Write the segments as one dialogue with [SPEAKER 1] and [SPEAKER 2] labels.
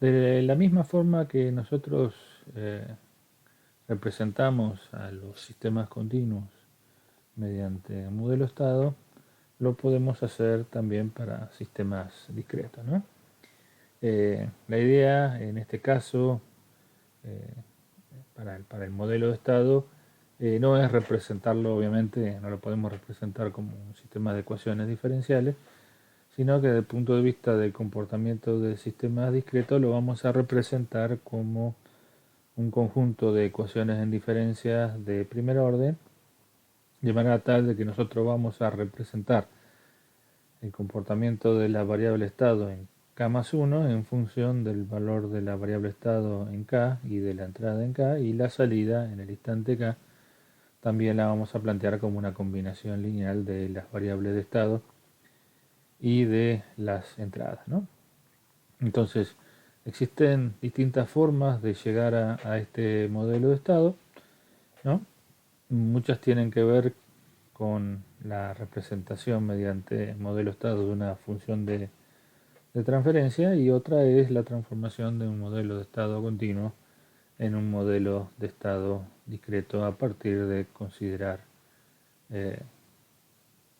[SPEAKER 1] De la misma forma que nosotros representamos a los sistemas continuos mediante un modelo estado, lo podemos hacer también para sistemas discretos, ¿no? La idea en este caso, eh, para el modelo de estado, no es representarlo, obviamente, no lo podemos representar como un sistema de ecuaciones diferenciales, sino que desde el punto de vista del comportamiento de sistemas discretos lo vamos a representar como un conjunto de ecuaciones en diferencias de primer orden, de manera tal de que nosotros vamos a representar el comportamiento de la variable estado en k más 1 en función del valor de la variable estado en k y de la entrada en k, y la salida en el instante k también la vamos a plantear como una combinación lineal de las variables de estado y de las entradas, ¿no? Entonces, existen distintas formas de llegar a este modelo de estado, ¿no? Muchas tienen que ver con la representación mediante modelo estado de una función de transferencia, y otra es la transformación de un modelo de estado continuo en un modelo de estado discreto a partir de considerar eh,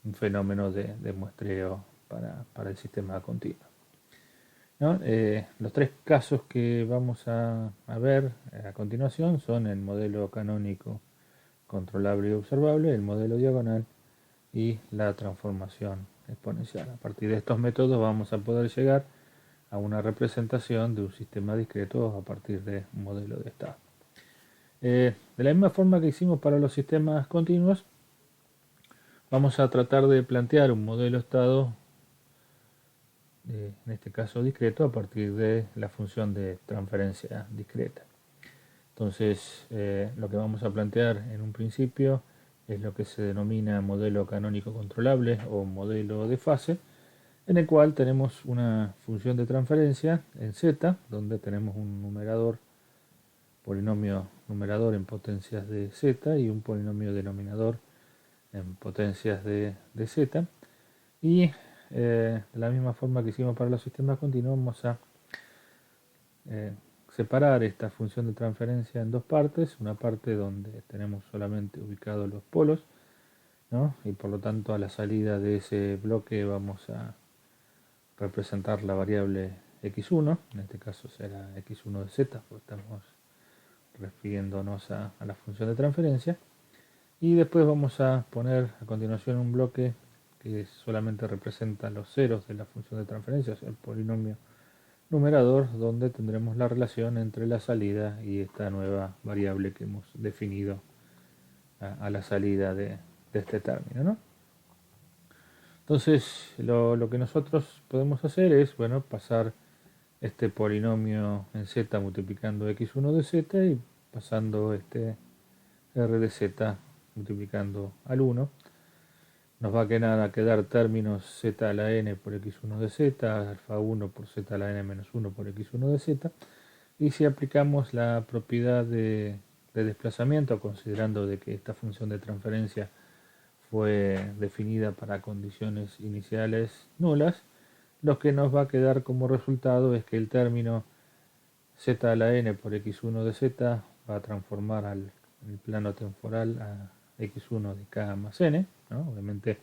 [SPEAKER 1] un fenómeno de muestreo para el sistema continuo, ¿no? Los tres casos que vamos a ver a continuación son el modelo canónico controlable y observable, el modelo diagonal y la transformación exponencial. A partir de estos métodos vamos a poder llegar a una representación de un sistema discreto a partir de un modelo de estado. De la misma forma que hicimos para los sistemas continuos, vamos a tratar de plantear un modelo estado, en este caso discreto, a partir de la función de transferencia discreta. Entonces, lo que vamos a plantear en un principio es lo que se denomina modelo canónico controlable o modelo de fase, en el cual tenemos una función de transferencia en z, donde tenemos un polinomio numerador en potencias de z y un polinomio denominador en potencias de z. Y de la misma forma que hicimos para los sistemas continuos, vamos a eh, separar esta función de transferencia en dos partes. Una parte donde tenemos solamente ubicados los polos, ¿no? Y por lo tanto a la salida de ese bloque vamos a representar la variable x1, en este caso será x1 de z, porque estamos refiriéndonos a la función de transferencia. Y después vamos a poner a continuación un bloque que solamente representa los ceros de la función de transferencia, o sea, el polinomio numerador, donde tendremos la relación entre la salida y esta nueva variable que hemos definido a la salida de este término, ¿no? Entonces, lo que nosotros podemos hacer es, bueno, pasar este polinomio en z multiplicando x1 de z y pasando este r de z multiplicando al 1. Nos va a quedar términos z a la n por x1 de z, alfa 1 por z a la n menos 1 por x1 de z. Y si aplicamos la propiedad de desplazamiento, considerando de que esta función de transferencia fue definida para condiciones iniciales nulas, lo que nos va a quedar como resultado es que el término z a la n por x1 de z va a transformar el plano temporal a x1 de k más n, ¿no? Obviamente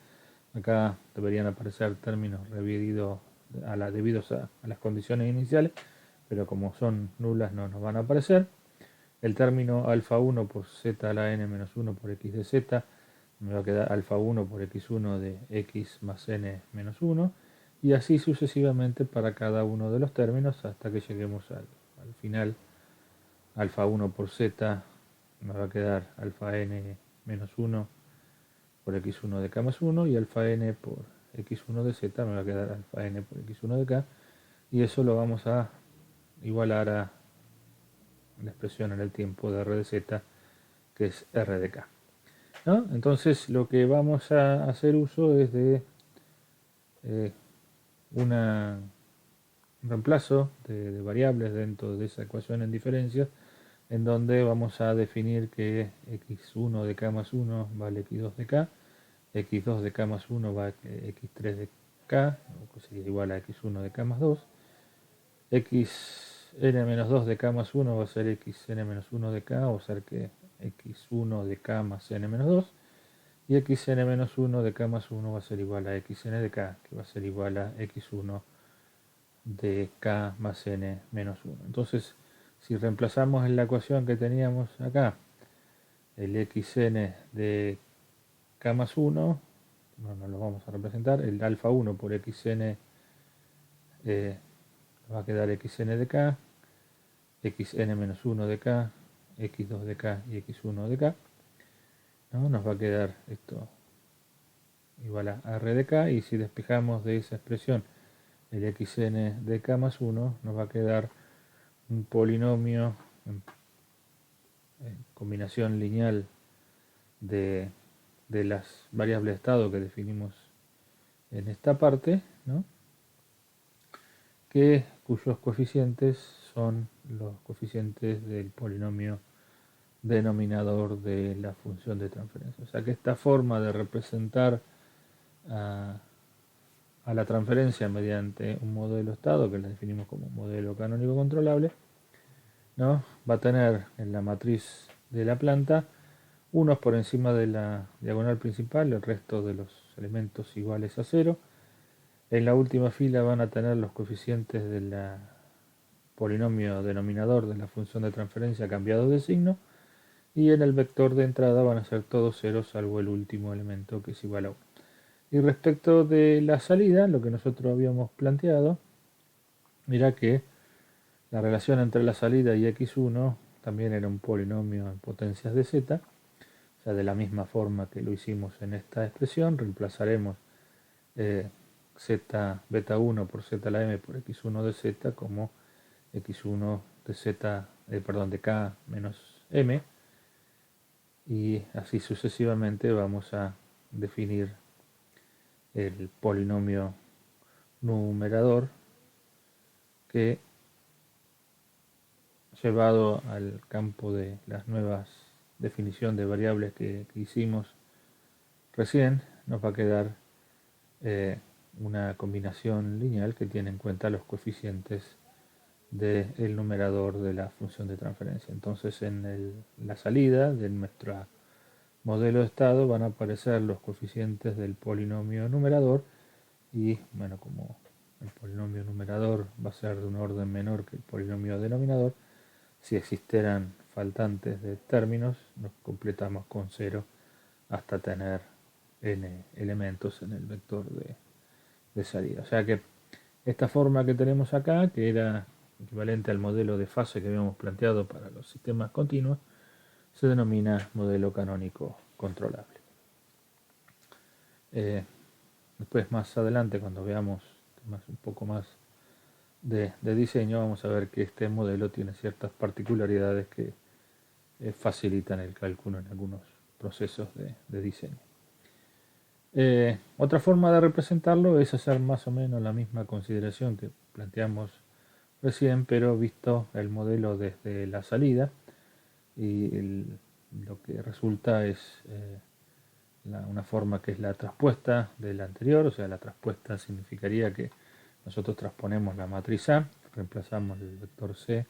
[SPEAKER 1] acá deberían aparecer términos debidos a las condiciones iniciales, pero como son nulas no nos van a aparecer. El término alfa 1 por z a la n menos 1 por x de z me va a quedar alfa 1 por x1 de x más n menos 1, y así sucesivamente para cada uno de los términos hasta que lleguemos al final. Alfa 1 por z me va a quedar alfa n menos 1 por x1 de k más 1, y alfa n por x1 de z me va a quedar alfa n por x1 de k, y eso lo vamos a igualar a la expresión en el tiempo de r de z, que es r de k, ¿no? Entonces lo que vamos a hacer uso es de eh, un reemplazo de variables dentro de esa ecuación en diferencias, en donde vamos a definir que x1 de k más 1 vale x2 de k, x2 de k más 1 vale x3 de k, o sería igual a x1 de k más 2, xn-2 de k más 1 va a ser xn-1 de k, o ser que x1 de k más n-2, y xn-1 de k más 1 va a ser igual a xn de k, que va a ser igual a x1 de k más n menos 1. Entonces, si reemplazamos en la ecuación que teníamos acá el xn de k más 1, no lo vamos a representar, el alfa 1 por xn va a quedar xn de k, xn menos 1 de k, x2 de k y x1 de k, ¿no? Nos va a quedar esto igual a r de k, y si despejamos de esa expresión el xn de k más 1, nos va a quedar un polinomio en combinación lineal de las variables de estado que definimos en esta parte, ¿no? Cuyos coeficientes son los coeficientes del polinomio denominador de la función de transferencia. O sea que esta forma de representar a la transferencia mediante un modelo estado, que la definimos como modelo canónico controlable, ¿no? Va a tener en la matriz de la planta unos por encima de la diagonal principal, el resto de los elementos iguales a 0. En la última fila van a tener los coeficientes del polinomio denominador de la función de transferencia cambiados de signo, y en el vector de entrada van a ser todos ceros salvo el último elemento, que es igual a 1. Y respecto de la salida, lo que nosotros habíamos planteado era que la relación entre la salida y x1 también era un polinomio en potencias de z. O sea, de la misma forma que lo hicimos en esta expresión, reemplazaremos z beta 1 por z a la m por x1 de z como x1 de z, de k menos m, y así sucesivamente vamos a definir el polinomio numerador que, llevado al campo de las nuevas definición de variables que hicimos recién, nos va a quedar una combinación lineal que tiene en cuenta los coeficientes del numerador de la función de transferencia. Entonces, en la salida de nuestro modelo de estado van a aparecer los coeficientes del polinomio numerador, y bueno, como el polinomio numerador va a ser de un orden menor que el polinomio denominador, si existieran faltantes de términos, nos completamos con 0 hasta tener n elementos en el vector de salida. O sea que esta forma que tenemos acá, que era equivalente al modelo de fase que habíamos planteado para los sistemas continuos, se denomina modelo canónico controlable. Después, más adelante, cuando veamos un poco más de diseño, vamos a ver que este modelo tiene ciertas particularidades que facilitan el cálculo en algunos procesos de diseño. Otra forma de representarlo es hacer más o menos la misma consideración que planteamos recién, pero visto el modelo desde la salida, y lo que resulta es una forma que es la traspuesta de la anterior. O sea, la traspuesta significaría que nosotros transponemos la matriz A, reemplazamos el vector C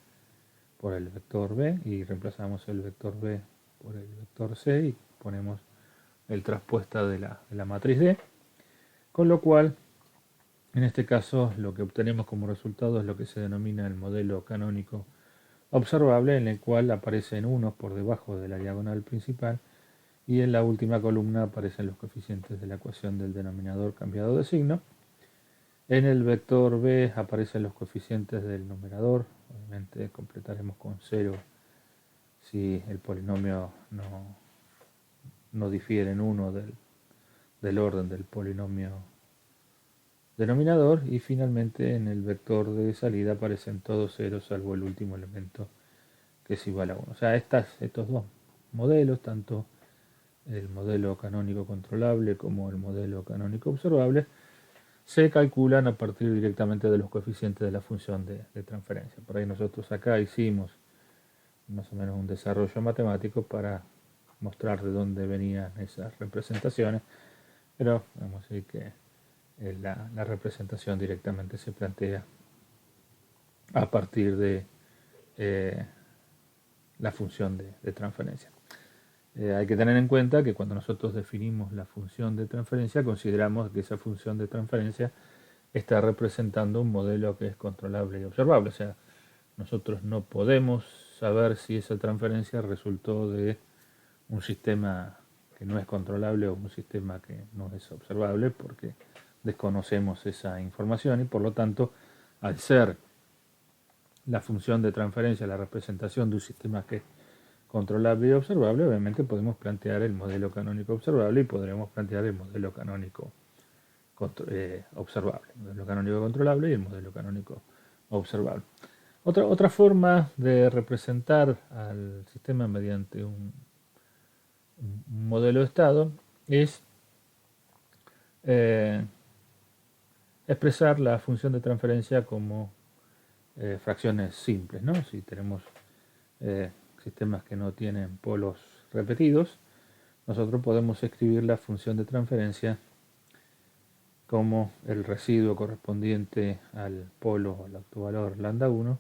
[SPEAKER 1] por el vector B, y reemplazamos el vector B por el vector C, y ponemos el traspuesta de la matriz D, con lo cual en este caso lo que obtenemos como resultado es lo que se denomina el modelo canónico observable, en el cual aparecen unos por debajo de la diagonal principal, y en la última columna aparecen los coeficientes de la ecuación del denominador cambiado de signo. En el vector B aparecen los coeficientes del numerador. Obviamente completaremos con 0 si el polinomio no difiere en 1 del orden del polinomio denominador. Y finalmente en el vector de salida aparecen todos ceros salvo el último elemento, que es igual a 1. O sea, estos dos modelos, tanto el modelo canónico controlable como el modelo canónico observable, se calculan a partir directamente de los coeficientes de la función de transferencia. Por ahí nosotros acá hicimos más o menos un desarrollo matemático para mostrar de dónde venían esas representaciones, pero vamos a decir que la representación directamente se plantea a partir de la función de transferencia. Hay que tener en cuenta que cuando nosotros definimos la función de transferencia, consideramos que esa función de transferencia está representando un modelo que es controlable y observable. O sea, nosotros no podemos saber si esa transferencia resultó de un sistema que no es controlable o un sistema que no es observable, porque desconocemos esa información y por lo tanto, al ser la función de transferencia la representación de un sistema que es controlable y observable, obviamente podemos plantear el modelo canónico observable y podremos plantear el modelo canónico observable, el modelo canónico controlable y el modelo canónico observable. Otra forma de representar al sistema mediante un modelo de estado es expresar la función de transferencia como fracciones simples, ¿no? Si tenemos sistemas que no tienen polos repetidos, nosotros podemos escribir la función de transferencia como el residuo correspondiente al polo o al autovalor lambda 1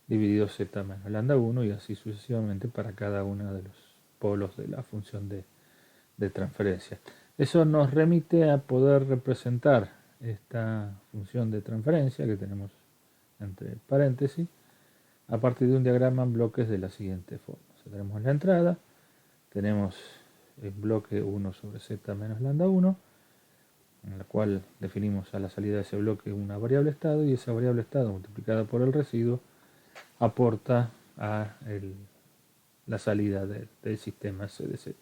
[SPEAKER 1] dividido z menos lambda 1 y así sucesivamente para cada uno de los polos de la función de transferencia. Eso nos remite a poder representar esta función de transferencia que tenemos entre paréntesis a partir de un diagrama en bloques de la siguiente forma. O sea, tenemos la entrada, tenemos el bloque 1 sobre z menos lambda 1, en la cual definimos a la salida de ese bloque una variable estado y esa variable estado multiplicada por el residuo aporta a la salida del sistema C de Z.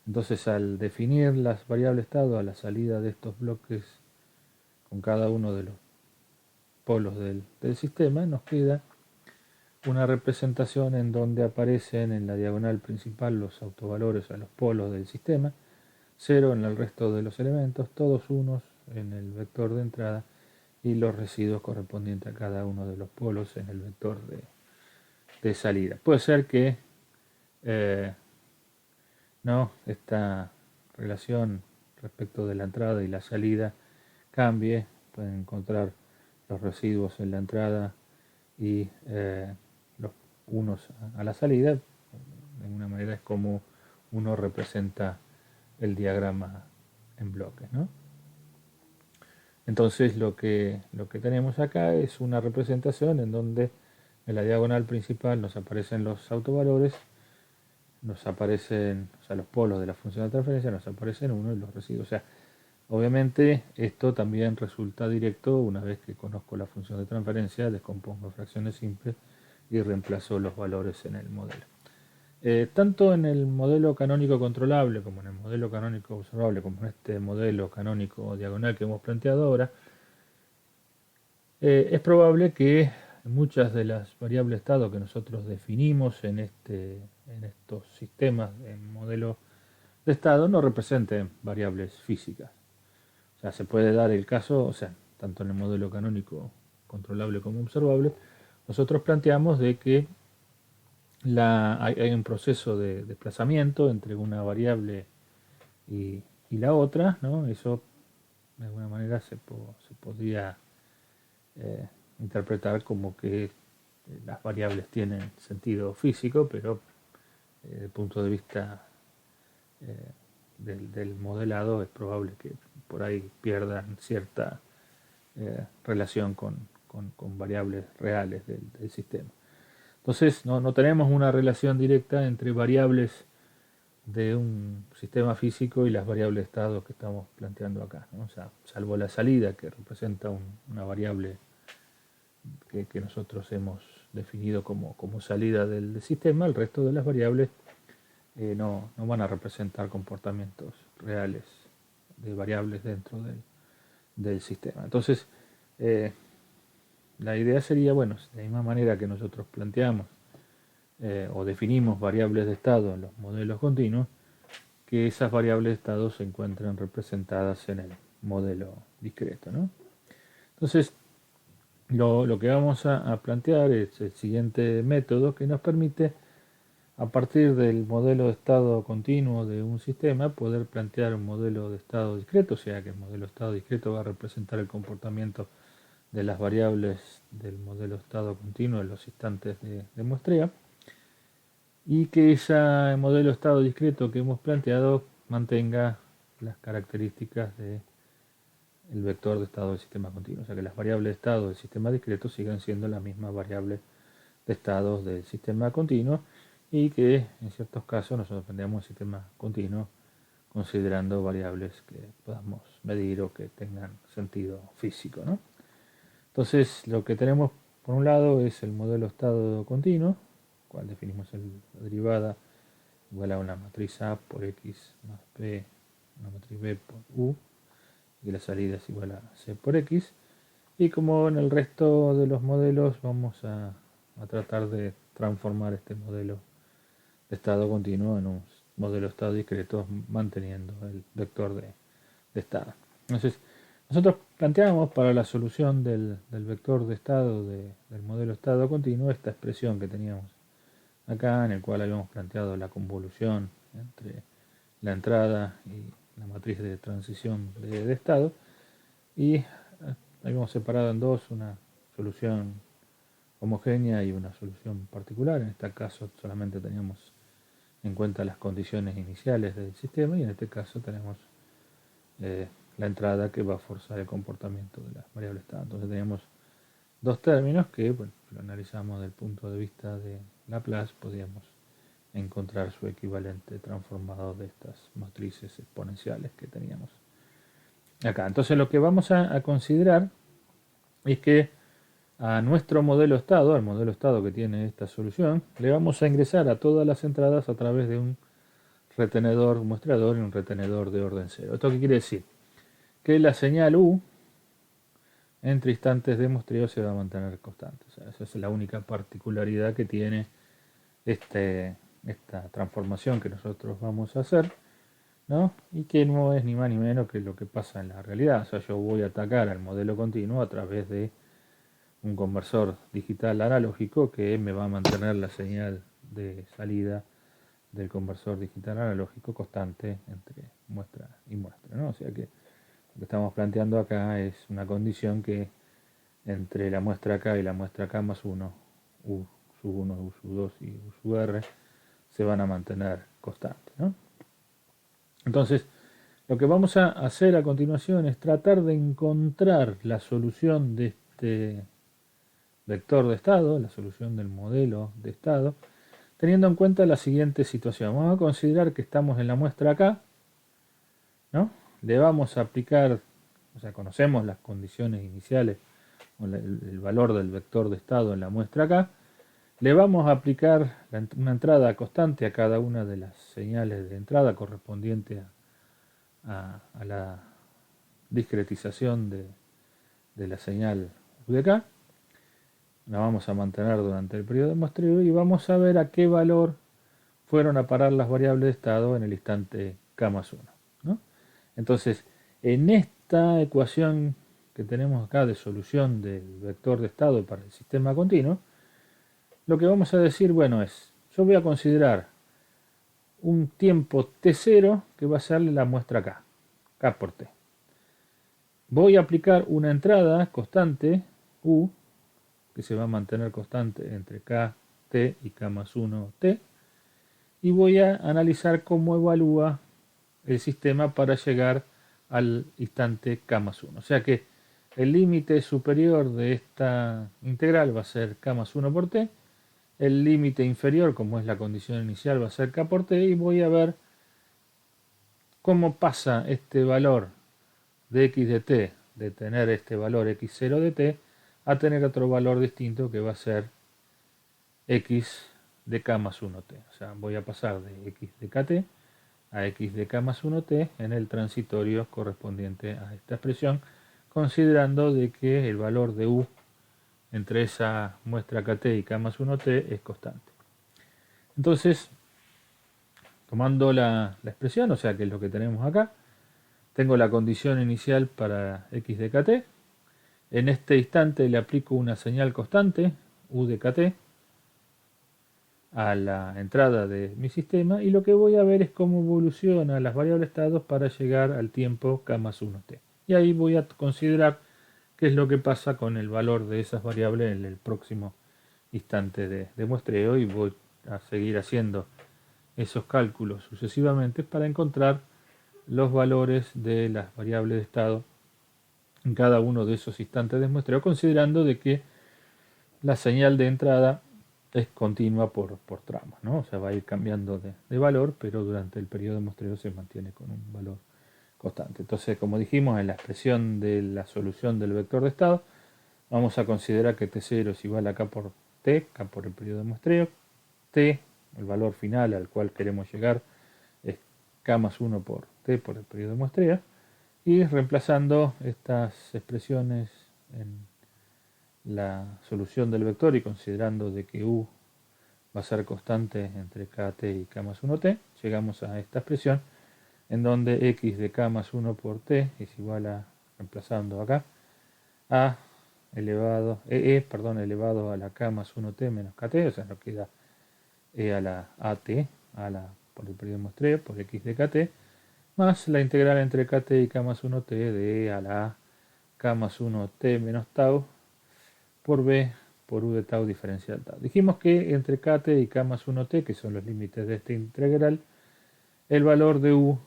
[SPEAKER 1] Entonces, al definir las variables estado a la salida de estos bloques con cada uno de los polos del sistema, nos queda una representación en donde aparecen en la diagonal principal los autovalores a los polos del sistema, 0 en el resto de los elementos, todos unos en el vector de entrada y los residuos correspondientes a cada uno de los polos en el vector de salida. Puede ser que esta relación respecto de la entrada y la salida cambie. Pueden encontrar los residuos en la entrada y los unos a la salida. De alguna manera es como uno representa el diagrama en bloques, ¿no? Entonces lo que tenemos acá es una representación en donde en la diagonal principal nos aparecen los autovalores, nos aparecen, o sea, los polos de la función de transferencia, nos aparecen uno y los residuos. O sea, obviamente esto también resulta directo una vez que conozco la función de transferencia, descompongo fracciones simples y reemplazo los valores en el modelo. Tanto en el modelo canónico controlable como en el modelo canónico observable, como en este modelo canónico diagonal que hemos planteado ahora, es probable que muchas de las variables estado que nosotros definimos en estos sistemas en modelo de estado no representen variables físicas. O sea, se puede dar el caso, o sea, tanto en el modelo canónico controlable como observable, nosotros planteamos de que hay un proceso de desplazamiento entre una variable y la otra, ¿no? Eso de alguna manera se podría interpretar como que las variables tienen sentido físico, pero desde el punto de vista del modelado es probable que por ahí pierdan cierta relación con variables reales del sistema. Entonces no tenemos una relación directa entre variables de un sistema físico y las variables de estado que estamos planteando acá, ¿no? O sea, salvo la salida que representa una variable que nosotros hemos definido como salida del sistema, el resto de las variables no van a representar comportamientos reales de variables dentro del sistema. Entonces, la idea sería, bueno, de la misma manera que nosotros planteamos o definimos variables de estado en los modelos continuos, que esas variables de estado se encuentren representadas en el modelo discreto, ¿no? Entonces, lo que vamos a plantear es el siguiente método que nos permite, a partir del modelo de estado continuo de un sistema, poder plantear un modelo de estado discreto, o sea que el modelo de estado discreto va a representar el comportamiento de las variables del modelo estado continuo en los instantes de muestreo, y que ese modelo estado discreto que hemos planteado mantenga las características del vector de estado del sistema continuo. O sea que las variables de estado del sistema discreto sigan siendo las mismas variables de estados del sistema continuo, y que en ciertos casos nosotros planteamos el sistema continuo considerando variables que podamos medir o que tengan sentido físico, ¿no? Entonces lo que tenemos por un lado es el modelo estado continuo, cual definimos la derivada igual a una matriz A por X más B, una matriz B por U, y la salida es igual a C por X. Y como en el resto de los modelos, vamos a tratar de transformar este modelo de estado continuo en un modelo de estado discreto manteniendo el vector de estado. Entonces, nosotros planteamos para la solución del vector de estado del modelo estado continuo esta expresión que teníamos acá, en el cual habíamos planteado la convolución entre la entrada y la matriz de transición de estado, y habíamos separado en dos, una solución homogénea y una solución particular. En este caso solamente teníamos en cuenta las condiciones iniciales del sistema, y en este caso tenemos la entrada que va a forzar el comportamiento de la variable estado. Entonces tenemos dos términos que, bueno, si lo analizamos desde el punto de vista de Laplace, podríamos encontrar su equivalente transformado de estas matrices exponenciales que teníamos acá. Entonces lo que vamos a considerar es que a nuestro modelo estado, al modelo estado que tiene esta solución, le vamos a ingresar a todas las entradas a través de un retenedor muestreador y un retenedor de orden cero. ¿Esto qué quiere decir? Que la señal U entre instantes de muestreo se va a mantener constante. O sea, esa es la única particularidad que tiene esta transformación que nosotros vamos a hacer, ¿no? Y que no es ni más ni menos que lo que pasa en la realidad. O sea, yo voy a atacar al modelo continuo a través de un conversor digital analógico que me va a mantener la señal de salida del conversor digital analógico constante entre muestra y muestra, ¿no? O sea que lo que estamos planteando acá es una condición que entre la muestra K y la muestra K más 1, U sub 1, U sub 2 y U sub R, se van a mantener constantes, ¿no? Entonces, lo que vamos a hacer a continuación es tratar de encontrar la solución de este vector de estado, la solución del modelo de estado, teniendo en cuenta la siguiente situación. Vamos a considerar que estamos en la muestra K, ¿no? Le vamos a aplicar, o sea, conocemos las condiciones iniciales, o el valor del vector de estado en la muestra K. Le vamos a aplicar una entrada constante a cada una de las señales de entrada correspondiente a la discretización de la señal UDK. La vamos a mantener durante el periodo de muestreo y vamos a ver a qué valor fueron a parar las variables de estado en el instante K más 1, ¿no? Entonces, en esta ecuación que tenemos acá de solución del vector de estado para el sistema continuo, lo que vamos a decir, bueno, es, yo voy a considerar un tiempo t0 que va a ser la muestra K, K por t. Voy a aplicar una entrada constante, U, que se va a mantener constante entre K, T y K más 1, T, y voy a analizar cómo evalúa el sistema para llegar al instante K más 1. O sea que el límite superior de esta integral va a ser K más 1 por T, el límite inferior, como es la condición inicial, va a ser K por T, y voy a ver cómo pasa este valor de X de T, de tener este valor X0 de T, a tener otro valor distinto que va a ser X de K más 1T. O sea, voy a pasar de X de KT a X de K más 1T en el transitorio correspondiente a esta expresión, considerando de que el valor de U entre esa muestra KT y K más 1T es constante. Entonces, tomando la expresión, o sea que es lo que tenemos acá, tengo la condición inicial para X de KT. En este instante le aplico una señal constante, U de KT, a la entrada de mi sistema, y lo que voy a ver es cómo evolucionan las variables estados para llegar al tiempo K más 1T. Y ahí voy a considerar qué es lo que pasa con el valor de esas variables en el próximo instante de muestreo, y voy a seguir haciendo esos cálculos sucesivamente para encontrar los valores de las variables de estado en cada uno de esos instantes de muestreo, considerando de que la señal de entrada es continua por tramos, ¿no? O sea, va a ir cambiando de valor, pero durante el periodo de muestreo se mantiene con un valor constante. Entonces, como dijimos, en la expresión de la solución del vector de estado, vamos a considerar que T0 es igual a K por T, K por el periodo de muestreo, T, el valor final al cual queremos llegar, es K más 1 por T por el periodo de muestreo, y reemplazando estas expresiones en la solución del vector y considerando de que U va a ser constante entre kt y k más 1t, llegamos a esta expresión en donde x de k más 1 por t es igual a, reemplazando acá, a elevado, elevado a la k más 1t menos kt, o sea, nos queda e a la at, por el periodo de muestreo, por x de kt, más la integral entre kt y k más 1t de e a la k más 1t menos tau por b por u de tau diferencial tau. Dijimos que entre kt y k más 1t, que son los límites de esta integral, el valor de u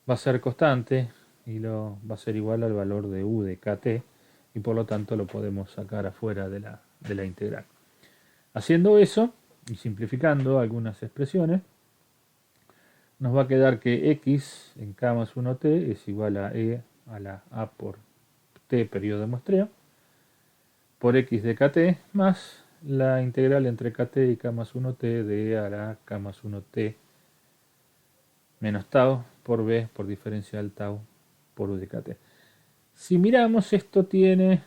[SPEAKER 1] va a ser constante y va a ser igual al valor de u de kt, y por lo tanto lo podemos sacar afuera de la integral. Haciendo eso y simplificando algunas expresiones, nos va a quedar que x en k más 1t es igual a e a la a por t periodo de muestreo por x de kt más la integral entre kt y k más 1t de e a la k más 1t menos tau por b por diferencial tau por u de kt. Si miramos, esto tiene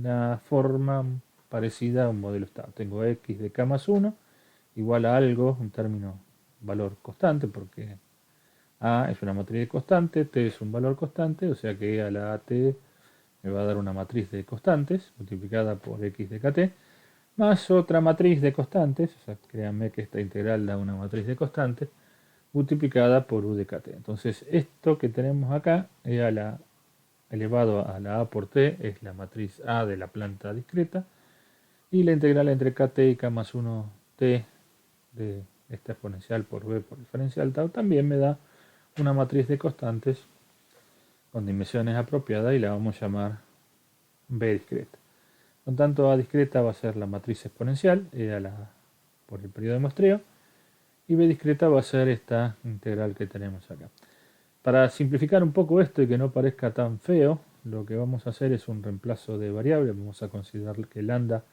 [SPEAKER 1] la forma parecida a un modelo estado. Tengo x de k más 1 igual a algo, un término valor constante, porque a es una matriz de constante, t es un valor constante, o sea que e a la at me va a dar una matriz de constantes multiplicada por x de kt, más otra matriz de constantes, o sea, créanme que esta integral da una matriz de constantes, multiplicada por u de kt. Entonces, esto que tenemos acá, e a la elevado a la a por t, es la matriz A de la planta discreta, y la integral entre kt y k más 1t de esta exponencial por b por diferencial tau también me da una matriz de constantes con dimensiones apropiadas, y la vamos a llamar b discreta. Con tanto, a discreta va a ser la matriz exponencial, e a la por el periodo de muestreo, y b discreta va a ser esta integral que tenemos acá. Para simplificar un poco esto y que no parezca tan feo, lo que vamos a hacer es un reemplazo de variable. Vamos a considerar que lambda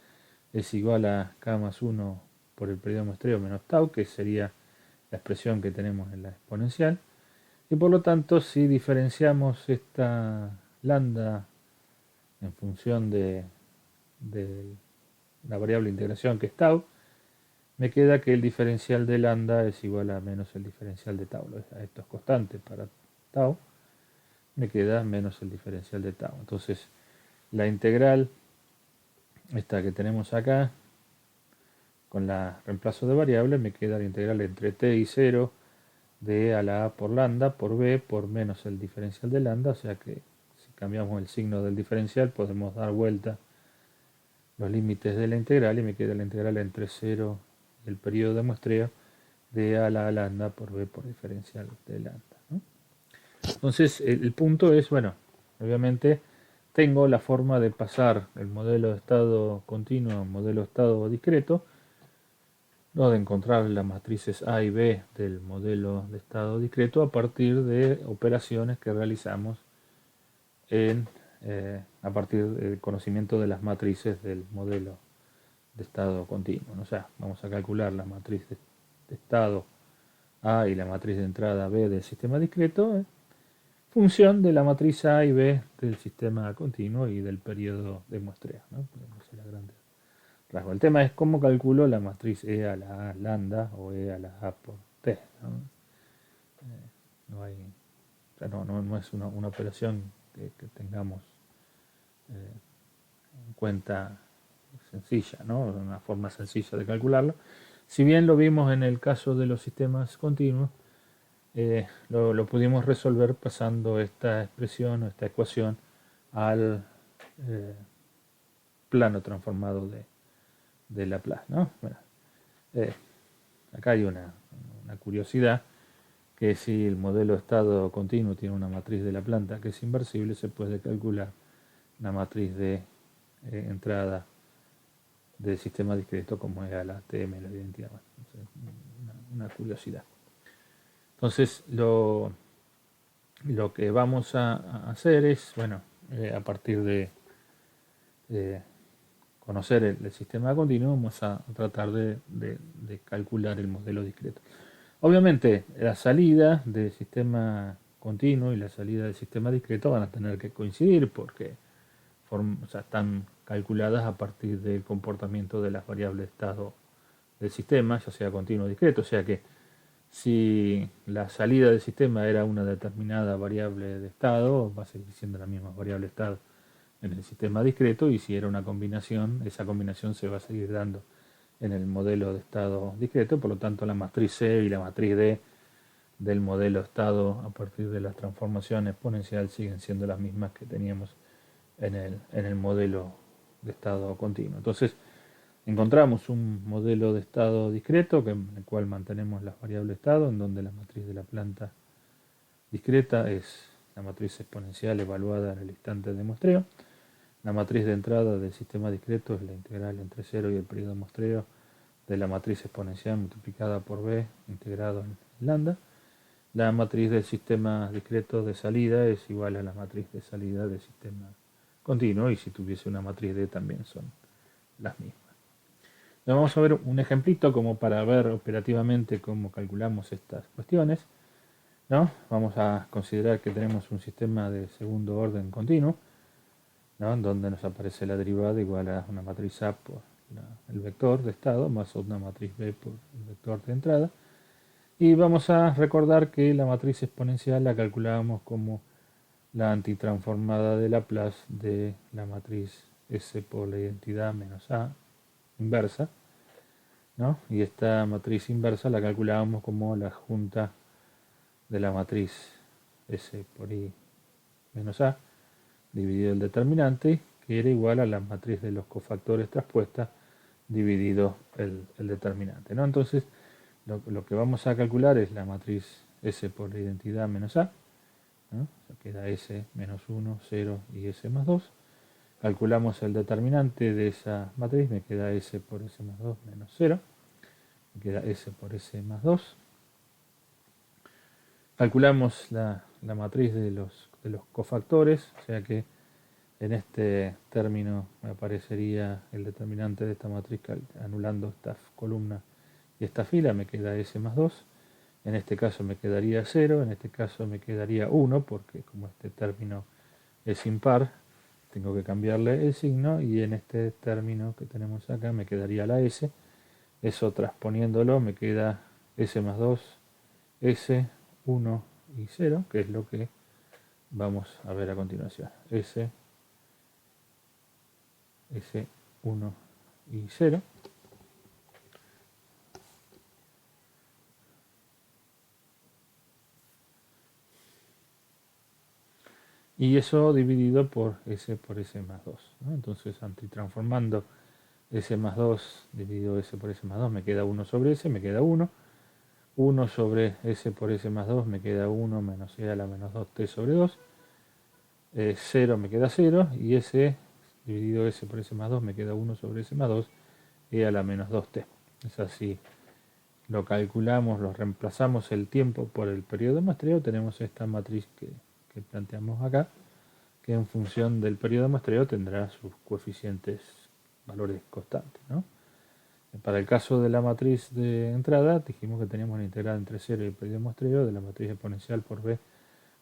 [SPEAKER 1] es igual a k más 1 por el periodo de muestreo menos tau, que sería la expresión que tenemos en la exponencial. Y por lo tanto, si diferenciamos esta lambda en función de la variable integración que es tau, me queda que el diferencial de lambda es igual a menos el diferencial de tau. Esto es constante para tau, me queda menos el diferencial de tau. Entonces, la integral, esta que tenemos acá, con la reemplazo de variable, me queda la integral entre t y 0 de e a la a por lambda por b por menos el diferencial de lambda, o sea que si cambiamos el signo del diferencial podemos dar vuelta los límites de la integral y me queda la integral entre 0 y el periodo de muestreo de e a la lambda por b por diferencial de lambda, ¿no? Entonces el punto es, bueno, obviamente tengo la forma de pasar el modelo de estado continuo a un modelo de estado discreto, no de encontrar las matrices A y B del modelo de estado discreto a partir de operaciones que realizamos a partir del conocimiento de las matrices del modelo de estado continuo. O sea, vamos a calcular la matriz de estado A y la matriz de entrada B del sistema discreto en función de la matriz A y B del sistema continuo y del periodo de muestreo, ¿no? Rasgo. El tema es cómo calculo la matriz E a la A lambda o E a la A por T, ¿no? No es una operación que tengamos en cuenta sencilla, ¿no? Una forma sencilla de calcularlo. Si bien lo vimos en el caso de los sistemas continuos, lo pudimos resolver pasando esta expresión o esta ecuación al plano transformado de Laplace, ¿no? Bueno, acá hay una curiosidad, que si el modelo de estado continuo tiene una matriz de la planta que es inversible, se puede calcular una matriz de entrada del sistema discreto como era la TM, la identidad. Una curiosidad. Entonces, lo que vamos a hacer es, bueno, a partir de conocer el sistema continuo, vamos a tratar de calcular el modelo discreto. Obviamente, la salida del sistema continuo y la salida del sistema discreto van a tener que coincidir porque están calculadas a partir del comportamiento de las variables de estado del sistema, ya sea continuo o discreto. O sea que si la salida del sistema era una determinada variable de estado, va a seguir siendo la misma variable de estado en el sistema discreto, y si era una combinación, esa combinación se va a seguir dando en el modelo de estado discreto. Por lo tanto, la matriz C y la matriz D del modelo de estado a partir de la transformación exponencial siguen siendo las mismas que teníamos en el modelo de estado continuo. Entonces, encontramos un modelo de estado discreto en el cual mantenemos las variables de estado, en donde la matriz de la planta discreta es la matriz exponencial evaluada en el instante de muestreo. La matriz de entrada del sistema discreto es la integral entre 0 y el periodo de muestreo de la matriz exponencial multiplicada por b integrado en lambda. La matriz del sistema discreto de salida es igual a la matriz de salida del sistema continuo, y si tuviese una matriz D también son las mismas. Vamos a ver un ejemplito como para ver operativamente cómo calculamos estas cuestiones, ¿no? Vamos a considerar que tenemos un sistema de segundo orden continuo, ¿no? Donde nos aparece la derivada igual a una matriz A por el vector de estado más una matriz B por el vector de entrada. Y vamos a recordar que la matriz exponencial la calculábamos como la antitransformada de Laplace de la matriz S por la identidad menos A inversa, ¿no? Y esta matriz inversa la calculábamos como la adjunta de la matriz S por I menos A dividido el determinante, que era igual a la matriz de los cofactores traspuesta dividido el determinante, ¿no? Entonces, lo que vamos a calcular es la matriz S por la identidad menos A, ¿no? O sea, queda S menos 1, 0 y S más 2. Calculamos el determinante de esa matriz, me queda S por S más 2 menos 0. Me queda S por S más 2. Calculamos la matriz de los cofactores, o sea que en este término me aparecería el determinante de esta matriz anulando esta columna y esta fila, me queda S más 2. En este caso me quedaría 0, en este caso me quedaría 1, porque como este término es impar, tengo que cambiarle el signo, y en este término que tenemos acá me quedaría la S. Eso transponiéndolo me queda S más 2, S, 1 y 0, que es lo que vamos a ver a continuación. S, 1 y 0. Y eso dividido por S más 2, ¿no? Entonces, antitransformando S más 2 dividido S por S más 2 me queda 1 sobre S, me queda 1. 1 sobre S por S más 2 me queda 1 menos E a la menos 2t sobre 2. 0 me queda 0, y S dividido S por S más 2 me queda 1 sobre S más 2, E a la menos 2t. Es así. Lo calculamos, lo reemplazamos el tiempo por el periodo de muestreo, tenemos esta matriz que planteamos acá, que en función del periodo de muestreo tendrá sus coeficientes, valores constantes, ¿no? Para el caso de la matriz de entrada, dijimos que teníamos la integral entre 0 y el periodo de muestreo de la matriz exponencial por B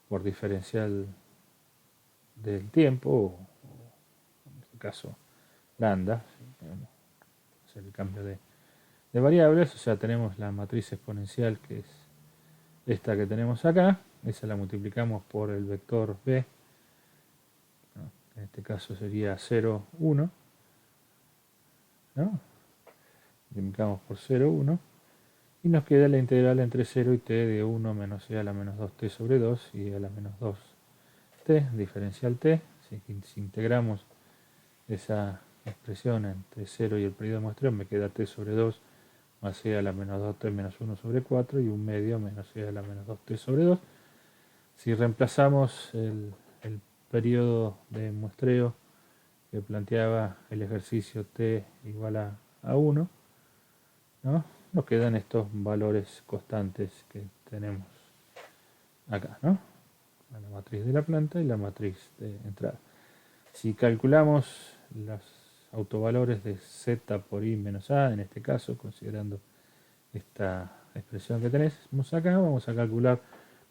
[SPEAKER 1] por diferencial del tiempo, o en este caso lambda, hacer el cambio de variables. O sea, tenemos la matriz exponencial, que es esta que tenemos acá, esa la multiplicamos por el vector B, ¿no? En este caso sería 0, 1, ¿no? Multiplicamos por 0, 1, y nos queda la integral entre 0 y t de 1 menos e a la menos 2t sobre 2 y e a la menos 2t, diferencial t, Si integramos esa expresión entre 0 y el periodo de muestreo, me queda t sobre 2 más c a la menos 2t menos 1 sobre 4 y un medio menos c a la menos 2t sobre 2. Si reemplazamos el periodo de muestreo que planteaba el ejercicio t igual a 1, ¿no? Nos quedan estos valores constantes que tenemos acá, ¿no? La matriz de la planta y la matriz de entrada. Si calculamos los autovalores de z por i menos a, en este caso, considerando esta expresión que tenemos acá, vamos a calcular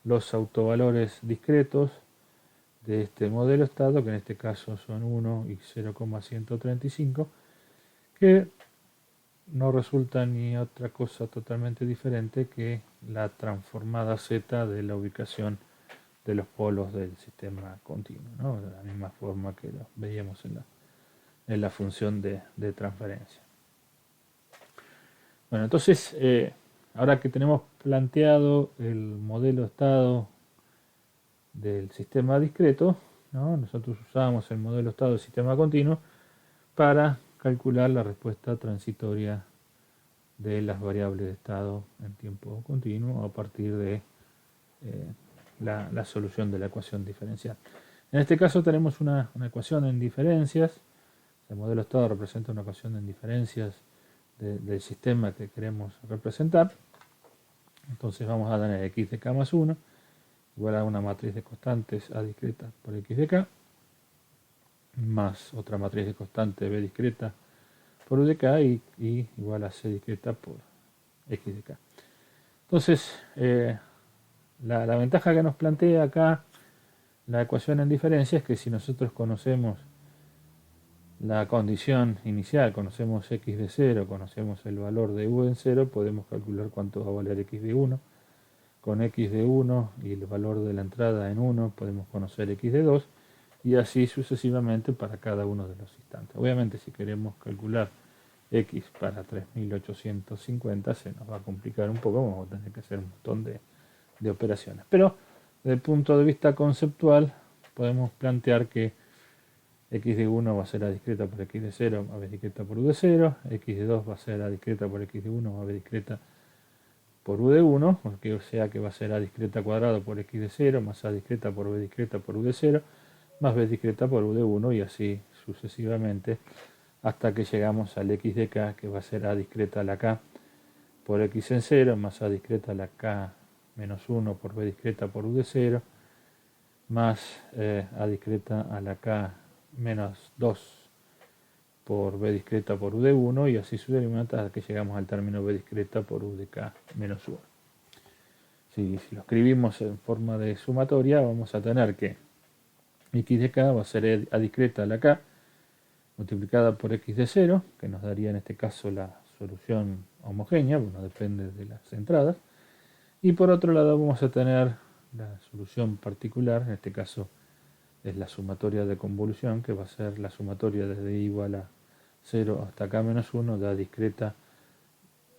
[SPEAKER 1] los autovalores discretos de este modelo estado, que en este caso son 1 y 0,135, que no resulta ni otra cosa totalmente diferente que la transformada z de la ubicación de los polos del sistema continuo, ¿no? De la misma forma que lo veíamos en la función de transferencia. Bueno, entonces, ahora que tenemos planteado el modelo estado del sistema discreto, ¿no? Nosotros usábamos el modelo estado del sistema continuo para calcular la respuesta transitoria de las variables de estado en tiempo continuo a partir de la solución de la ecuación diferencial. En este caso tenemos una ecuación en diferencias. El modelo estado representa una ecuación en diferencias del sistema que queremos representar. Entonces vamos a tener x de k más 1 igual a una matriz de constantes a discreta por x de k más otra matriz de constantes b discreta por u de k y igual a c discreta por x de k. Entonces, la ventaja que nos plantea acá la ecuación en diferencia es que si nosotros conocemos la condición inicial, conocemos x de 0, conocemos el valor de u en 0, podemos calcular cuánto va a valer x de 1. Con x de 1 y el valor de la entrada en 1 podemos conocer x de 2 y así sucesivamente para cada uno de los instantes. Obviamente si queremos calcular x para 3850 se nos va a complicar un poco, vamos a tener que hacer un montón de operaciones. Pero desde el punto de vista conceptual podemos plantear que x de 1 va a ser a discreta por x de 0 más b discreta por u de 0, x de 2 va a ser a discreta por x de 1 más b discreta por u de 1, o sea que va a ser a discreta cuadrado por x de 0 más a discreta por b discreta por u de 0 más b discreta por u de 1 y así sucesivamente hasta que llegamos al x de k, que va a ser a discreta a la k por x en 0 más a discreta a la k menos 1 por b discreta por u de 0 más a discreta a la k menos 2 por b discreta por u de 1 y así sucesivamente hasta que llegamos al término b discreta por u de k menos 1. Si lo escribimos en forma de sumatoria, vamos a tener que x de k va a ser a discreta a la k multiplicada por x de 0, que nos daría en este caso la solución homogénea, bueno, depende de las entradas. Y por otro lado vamos a tener la solución particular, en este caso es la sumatoria de convolución, que va a ser la sumatoria desde i igual a 0 hasta k menos 1 de a discreta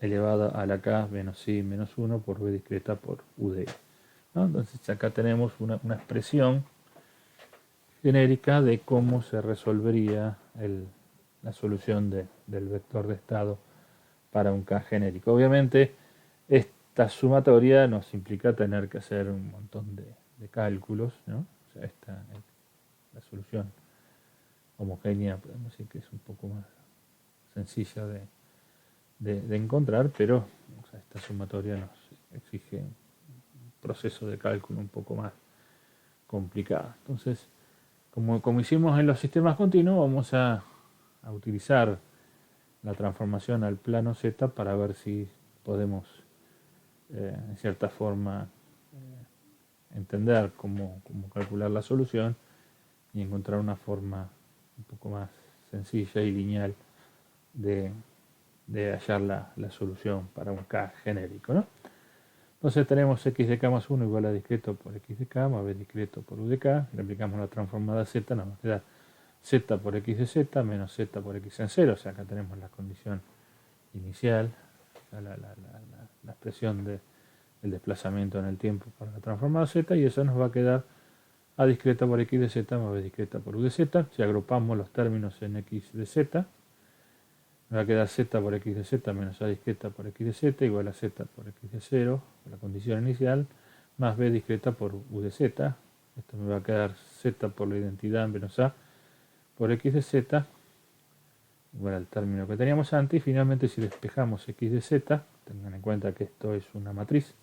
[SPEAKER 1] elevada a la k menos i menos 1 por b discreta por u de i, ¿no? Entonces acá tenemos una expresión genérica de cómo se resolvería la solución del vector de estado para un k genérico. Obviamente esta sumatoria nos implica tener que hacer un montón de cálculos, ¿no? O sea, la solución homogénea podemos decir que es un poco más sencilla de encontrar, pero o sea, esta sumatoria nos exige un proceso de cálculo un poco más complicado. Entonces, como hicimos en los sistemas continuos, vamos a utilizar la transformación al plano z para ver si podemos, en cierta forma, entender cómo calcular la solución y encontrar una forma un poco más sencilla y lineal de hallar la solución para un k genérico, ¿no? Entonces tenemos x de k más 1 igual a discreto por x de k más b discreto por u de k. Le aplicamos la transformada z, nos va a quedar z por x de z menos z por x en 0. O sea, acá tenemos la condición inicial, la expresión del desplazamiento en el tiempo para la transformada z, y eso nos va a quedar A discreta por x de z más b discreta por u de z. Si agrupamos los términos en x de z, me va a quedar z por x de z menos a discreta por x de z igual a z por x de 0, la condición inicial, más b discreta por u de z. Esto me va a quedar z por la identidad menos a por x de z, igual al término que teníamos antes. Y finalmente, si despejamos x de z, tengan en cuenta que esto es una matriz,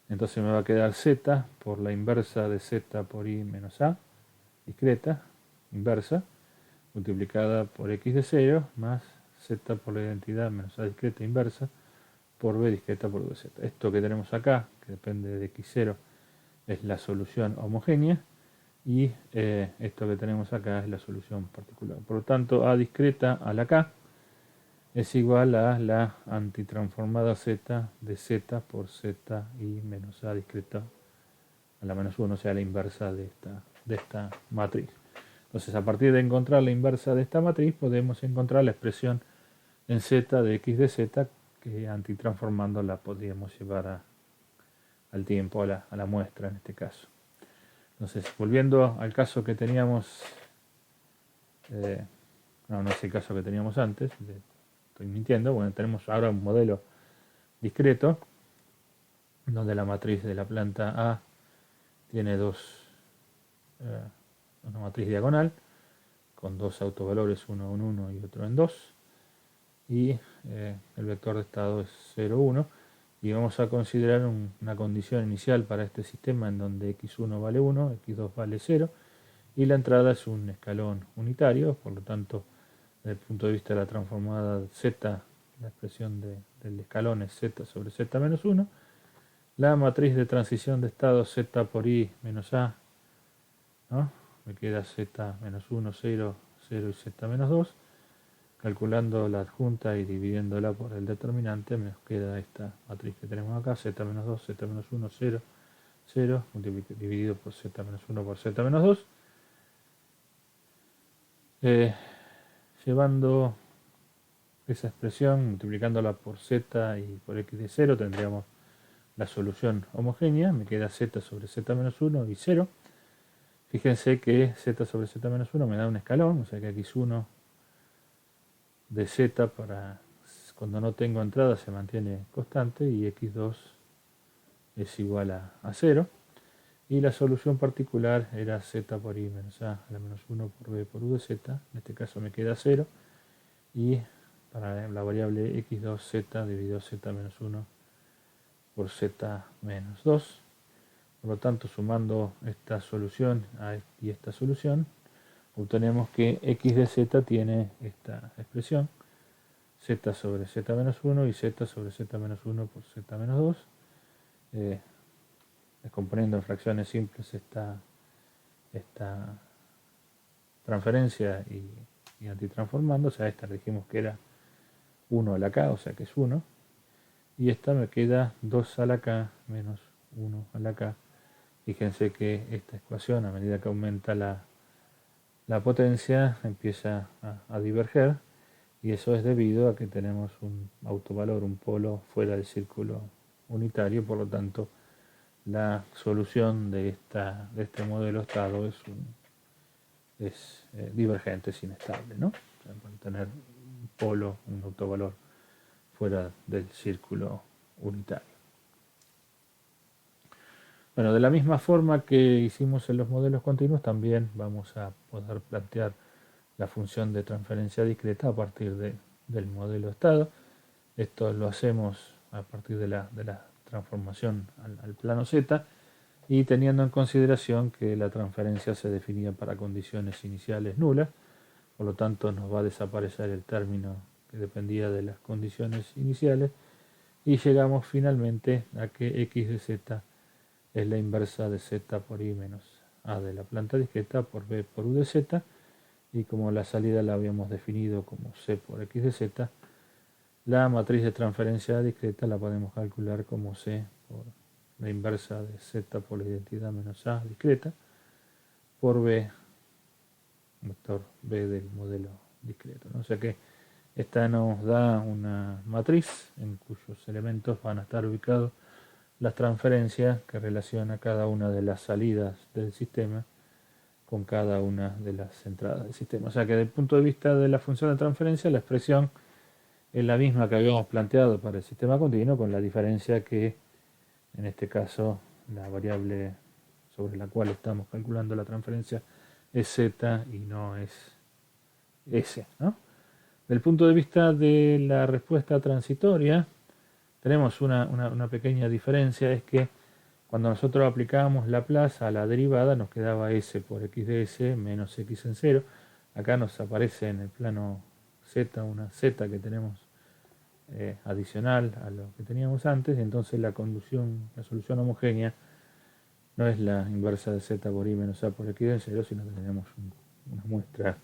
[SPEAKER 1] entonces me va a quedar z por la inversa de z por i menos a, discreta, inversa, multiplicada por x de 0, más z por la identidad menos a discreta inversa, por b discreta por u de z. Esto que tenemos acá, que depende de x0, es la solución homogénea, y esto que tenemos acá es la solución particular. Por lo tanto, a discreta a la k es igual a la antitransformada z de z por z i menos a discreta a la menos 1, o sea, la inversa de esta matriz. Entonces, a partir de encontrar la inversa de esta matriz, podemos encontrar la expresión en z de x de z, que antitransformando la podríamos llevar al tiempo, a la muestra en este caso. Entonces, volviendo al caso que teníamos, no es el caso que teníamos antes, estoy mintiendo. Bueno, tenemos ahora un modelo discreto, donde la matriz de la planta A tiene una matriz diagonal, con dos autovalores, uno en 1 y otro en 2, y el vector de estado es 0, 1, y vamos a considerar una condición inicial para este sistema en donde x1 vale 1, x2 vale 0, y la entrada es un escalón unitario. Por lo tanto, desde el punto de vista de la transformada z, la expresión del escalón es z sobre z menos 1, la matriz de transición de estado z por i menos a, ¿no? Me queda z menos 1, 0, 0 y z menos 2. Calculando la adjunta y dividiéndola por el determinante, me queda esta matriz que tenemos acá, z menos 2, z menos 1, 0, 0, dividido por z menos 1 por z menos 2. Llevando esa expresión, multiplicándola por z y por x de 0, tendríamos la solución homogénea. Me queda z sobre z menos 1 y 0. Fíjense que z sobre z menos 1 me da un escalón, o sea que x1 de z para cuando no tengo entrada se mantiene constante, y x2 es igual a 0. Y la solución particular era z por i menos a la menos 1 por b por u de z. En este caso me queda 0. Y para la variable x2, z dividido z menos 1 por z menos 2. Por lo tanto, sumando esta solución y esta solución, obtenemos que x de z tiene esta expresión, z sobre z menos 1 y z sobre z menos 1 por z menos 2. Descomponiendo en fracciones simples esta transferencia y antitransformando, o sea, esta dijimos que era 1 a la k, o sea que es 1, y esta me queda 2 a la k menos 1 a la k. Fíjense que esta ecuación, a medida que aumenta la potencia, empieza a diverger, y eso es debido a que tenemos un autovalor, un polo fuera del círculo unitario. Por lo tanto, la solución de este modelo estado es divergente, es inestable, ¿no? O sea, para tener un polo, un autovalor fuera del círculo unitario. Bueno, de la misma forma que hicimos en los modelos continuos, también vamos a poder plantear la función de transferencia discreta a partir del modelo estado. Esto lo hacemos a partir de la transformación al plano z, y teniendo en consideración que la transferencia se definía para condiciones iniciales nulas. Por lo tanto, nos va a desaparecer el término que dependía de las condiciones iniciales, y llegamos finalmente a que x de z es la inversa de z por i menos a de la planta discreta por b por u de z, y como la salida la habíamos definido como c por x de z, la matriz de transferencia discreta la podemos calcular como c por la inversa de z por la identidad menos a discreta por b, vector b del modelo discreto, ¿no? O sea que esta nos da una matriz en cuyos elementos van a estar ubicados la transferencia que relaciona cada una de las salidas del sistema con cada una de las entradas del sistema. O sea que desde el punto de vista de la función de transferencia, la expresión es la misma que habíamos planteado para el sistema continuo, con la diferencia que en este caso la variable sobre la cual estamos calculando la transferencia es z y no es s, ¿no? Del punto de vista de la respuesta transitoria, tenemos una pequeña diferencia, es que cuando nosotros aplicábamos Laplace a la derivada nos quedaba s por x de s menos x en 0. Acá nos aparece en el plano z una z que tenemos adicional a lo que teníamos antes, y entonces la solución homogénea no es la inversa de z por i menos a por x de 0, sino que tenemos una muestra,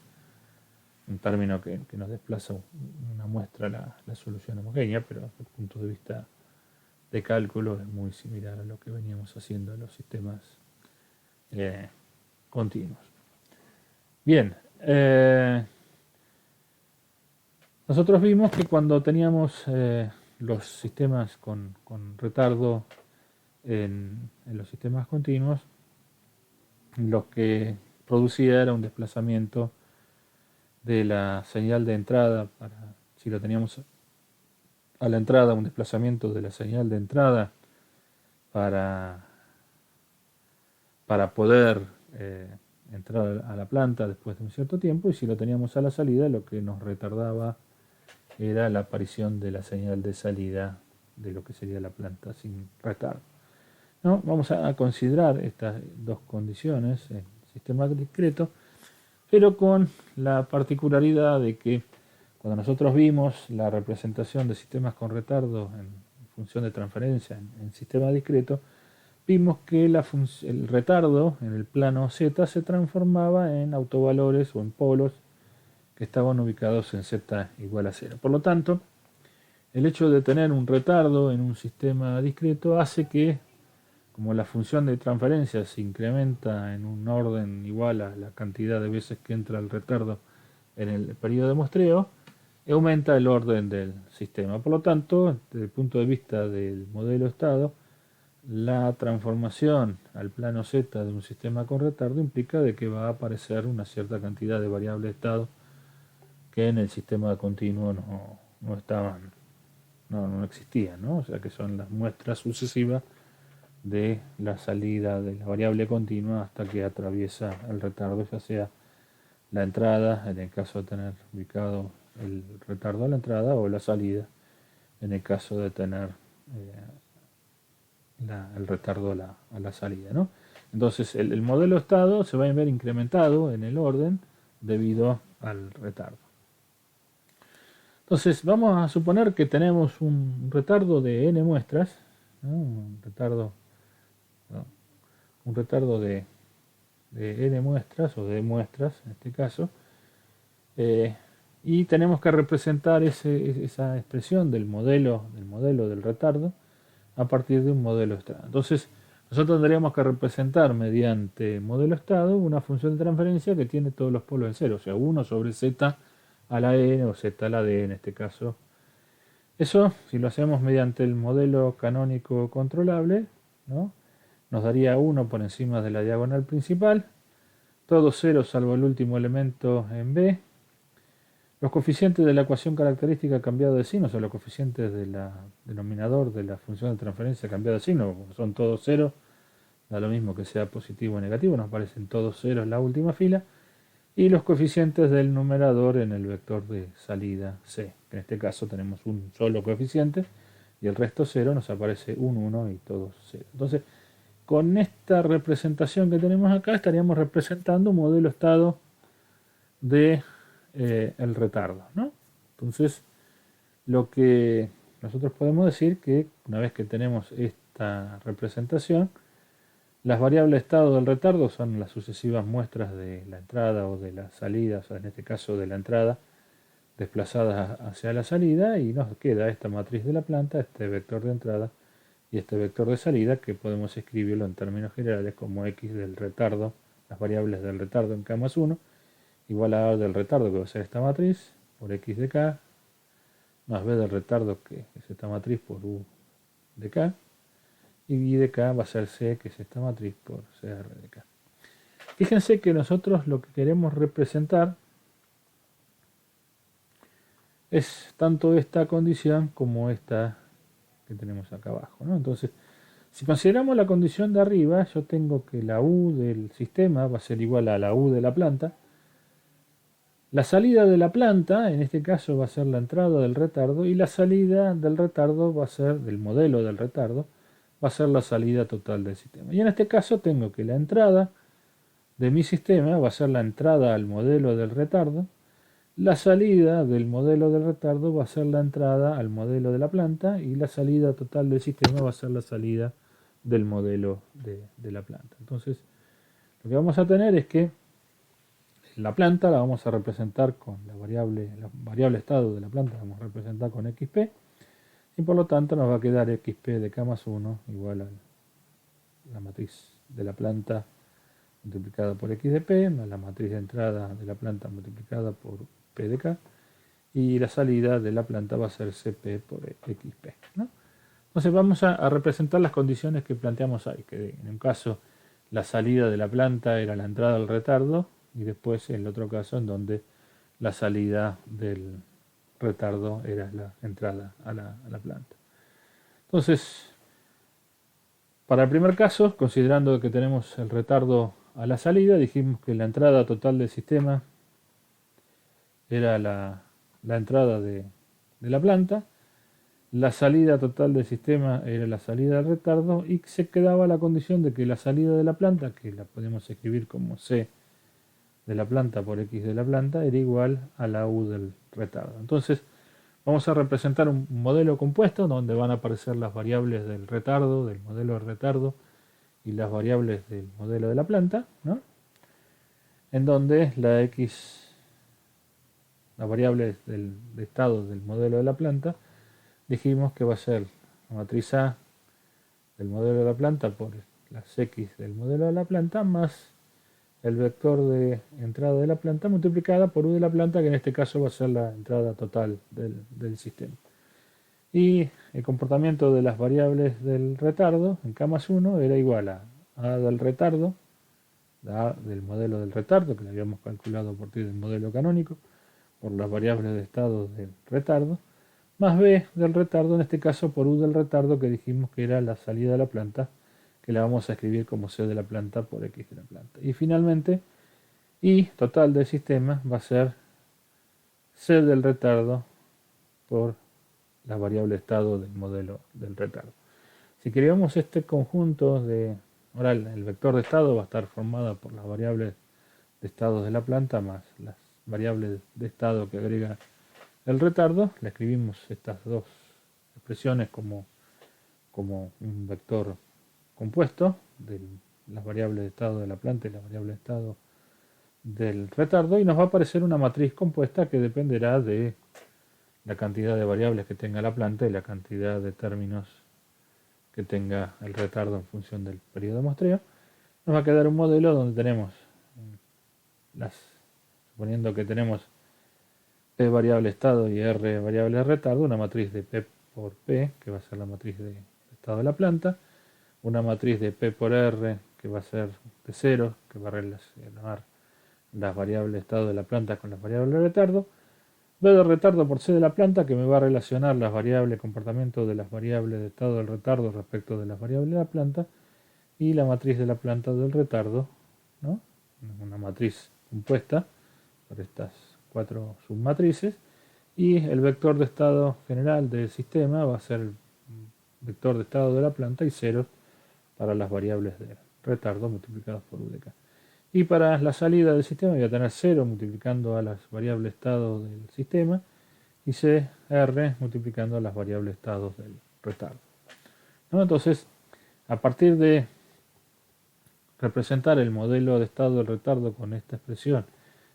[SPEAKER 1] un término que nos desplaza una muestra la solución homogénea, pero desde el punto de vista de cálculo es muy similar a lo que veníamos haciendo en los sistemas continuos. Bien, nosotros vimos que cuando teníamos los sistemas con retardo en los sistemas continuos, lo que producía era un desplazamiento de la señal de entrada, si lo teníamos a la entrada, un desplazamiento de la señal de entrada para poder entrar a la planta después de un cierto tiempo, y si lo teníamos a la salida, lo que nos retardaba era la aparición de la señal de salida de lo que sería la planta sin retardo. ¿No? Vamos a considerar estas dos condiciones en sistema discreto, pero con la particularidad de que cuando nosotros vimos la representación de sistemas con retardo en función de transferencia en sistema discreto, vimos que el retardo en el plano z se transformaba en autovalores o en polos que estaban ubicados en z igual a 0. Por lo tanto, el hecho de tener un retardo en un sistema discreto hace que, como la función de transferencia se incrementa en un orden igual a la cantidad de veces que entra el retardo en el periodo de muestreo, aumenta el orden del sistema. Por lo tanto, desde el punto de vista del modelo estado, la transformación al plano z de un sistema con retardo implica de que va a aparecer una cierta cantidad de variables de estado que en el sistema continuo no estaban, no existían, ¿no? O sea que son las muestras sucesivas de la salida de la variable continua hasta que atraviesa el retardo, ya sea la entrada, en el caso de tener ubicado el retardo a la entrada, o la salida, en el caso de tener el retardo a la salida, ¿no? Entonces el modelo estado se va a ver incrementado en el orden debido al retardo. Entonces vamos a suponer que tenemos un retardo de n muestras, ¿no? un retardo de n muestras o de muestras en este caso, y tenemos que representar esa expresión del modelo del retardo a partir de un modelo estado. Entonces nosotros tendríamos que representar mediante modelo estado una función de transferencia que tiene todos los polos en cero, o sea 1 sobre z a la n o z a la d en este caso. Eso, si lo hacemos mediante el modelo canónico controlable, ¿no? Nos daría 1 por encima de la diagonal principal, todo 0 salvo el último elemento en b. Los coeficientes de la ecuación característica cambiado de signo, o sea, los coeficientes del denominador de la función de transferencia cambiado de signo, son todos 0, da lo mismo que sea positivo o negativo, nos aparecen todos 0 en la última fila, y los coeficientes del numerador en el vector de salida c, que en este caso tenemos un solo coeficiente, y el resto 0, nos aparece un 1 y todos 0. Entonces, con esta representación que tenemos acá, estaríamos representando un modelo estado de el retardo, ¿no? Entonces, lo que nosotros podemos decir que una vez que tenemos esta representación, las variables estado del retardo son las sucesivas muestras de la entrada o de la salida, o sea, en este caso de la entrada, desplazadas hacia la salida, y nos queda esta matriz de la planta, este vector de entrada y este vector de salida, que podemos escribirlo en términos generales como x del retardo, las variables del retardo en k más 1, igual a A del retardo, que va a ser esta matriz, por x de k, más b del retardo, que es esta matriz, por u de k, y de K va a ser C, que es esta matriz, por CR de K. Fíjense que nosotros lo que queremos representar es tanto esta condición como esta que tenemos acá abajo, ¿no? Entonces, si consideramos la condición de arriba, yo tengo que la U del sistema va a ser igual a la U de la planta. La salida de la planta, en este caso, va a ser la entrada del retardo, y la salida del retardo va a ser, del modelo del retardo, va a ser la salida total del sistema. Y en este caso tengo que la entrada de mi sistema va a ser la entrada al modelo del retardo, la salida del modelo del retardo va a ser la entrada al modelo de la planta, y la salida total del sistema va a ser la salida del modelo de la planta. Entonces, lo que vamos a tener es que la planta la vamos a representar con la variable estado de la planta la vamos a representar con xp, y por lo tanto nos va a quedar xp de k más 1 igual a la matriz de la planta multiplicada por x de p, más la matriz de entrada de la planta multiplicada por p de k, y la salida de la planta va a ser cp por xp, ¿no? Entonces vamos a representar las condiciones que planteamos ahí, que en un caso la salida de la planta era la entrada al retardo, y después en el otro caso en donde la salida del retardo era la entrada a la planta. Entonces, para el primer caso, considerando que tenemos el retardo a la salida, dijimos que la entrada total del sistema era la entrada de la planta, la salida total del sistema era la salida del retardo, y se quedaba la condición de que la salida de la planta, que la podemos escribir como C de la planta por X de la planta, era igual a la U del retardo. Entonces vamos a representar un modelo compuesto donde van a aparecer las variables del retardo, del modelo de retardo, y las variables del modelo de la planta, ¿no? En donde la variable de estado del modelo de la planta, dijimos que va a ser la matriz A del modelo de la planta por las X del modelo de la planta más el vector de entrada de la planta multiplicada por U de la planta, que en este caso va a ser la entrada total del sistema. Y el comportamiento de las variables del retardo en K más 1 era igual a del retardo, la A del modelo del retardo, que lo habíamos calculado a partir del modelo canónico, por las variables de estado del retardo, más B del retardo, en este caso por U del retardo, que dijimos que era la salida de la planta, que la vamos a escribir como C de la planta por X de la planta. Y finalmente, I total del sistema va a ser C del retardo por la variable estado del modelo del retardo. Si queríamos este conjunto de... Ahora el vector de estado va a estar formado por las variables de estado de la planta más las variables de estado que agrega el retardo. Le escribimos estas dos expresiones como un vector compuesto de las variables de estado de la planta y la variable de estado del retardo, y nos va a aparecer una matriz compuesta que dependerá de la cantidad de variables que tenga la planta y la cantidad de términos que tenga el retardo en función del periodo de muestreo. Nos va a quedar un modelo donde tenemos suponiendo que tenemos P variable estado y R variable de retardo, una matriz de P por P, que va a ser la matriz de estado de la planta, una matriz de P por R, que va a ser de 0, que va a relacionar las variables de estado de la planta con las variables de retardo, B de retardo por C de la planta, que me va a relacionar las variables, comportamiento de las variables de estado del retardo respecto de las variables de la planta, y la matriz de la planta del retardo, ¿no? Una matriz compuesta por estas 4 submatrices, y el vector de estado general del sistema va a ser el vector de estado de la planta y 0 para las variables de retardo multiplicadas por U de K. Y para la salida del sistema voy a tener 0 multiplicando a las variables estado del sistema y CR multiplicando a las variables estados del retardo, ¿no? Entonces, a partir de representar el modelo de estado del retardo con esta expresión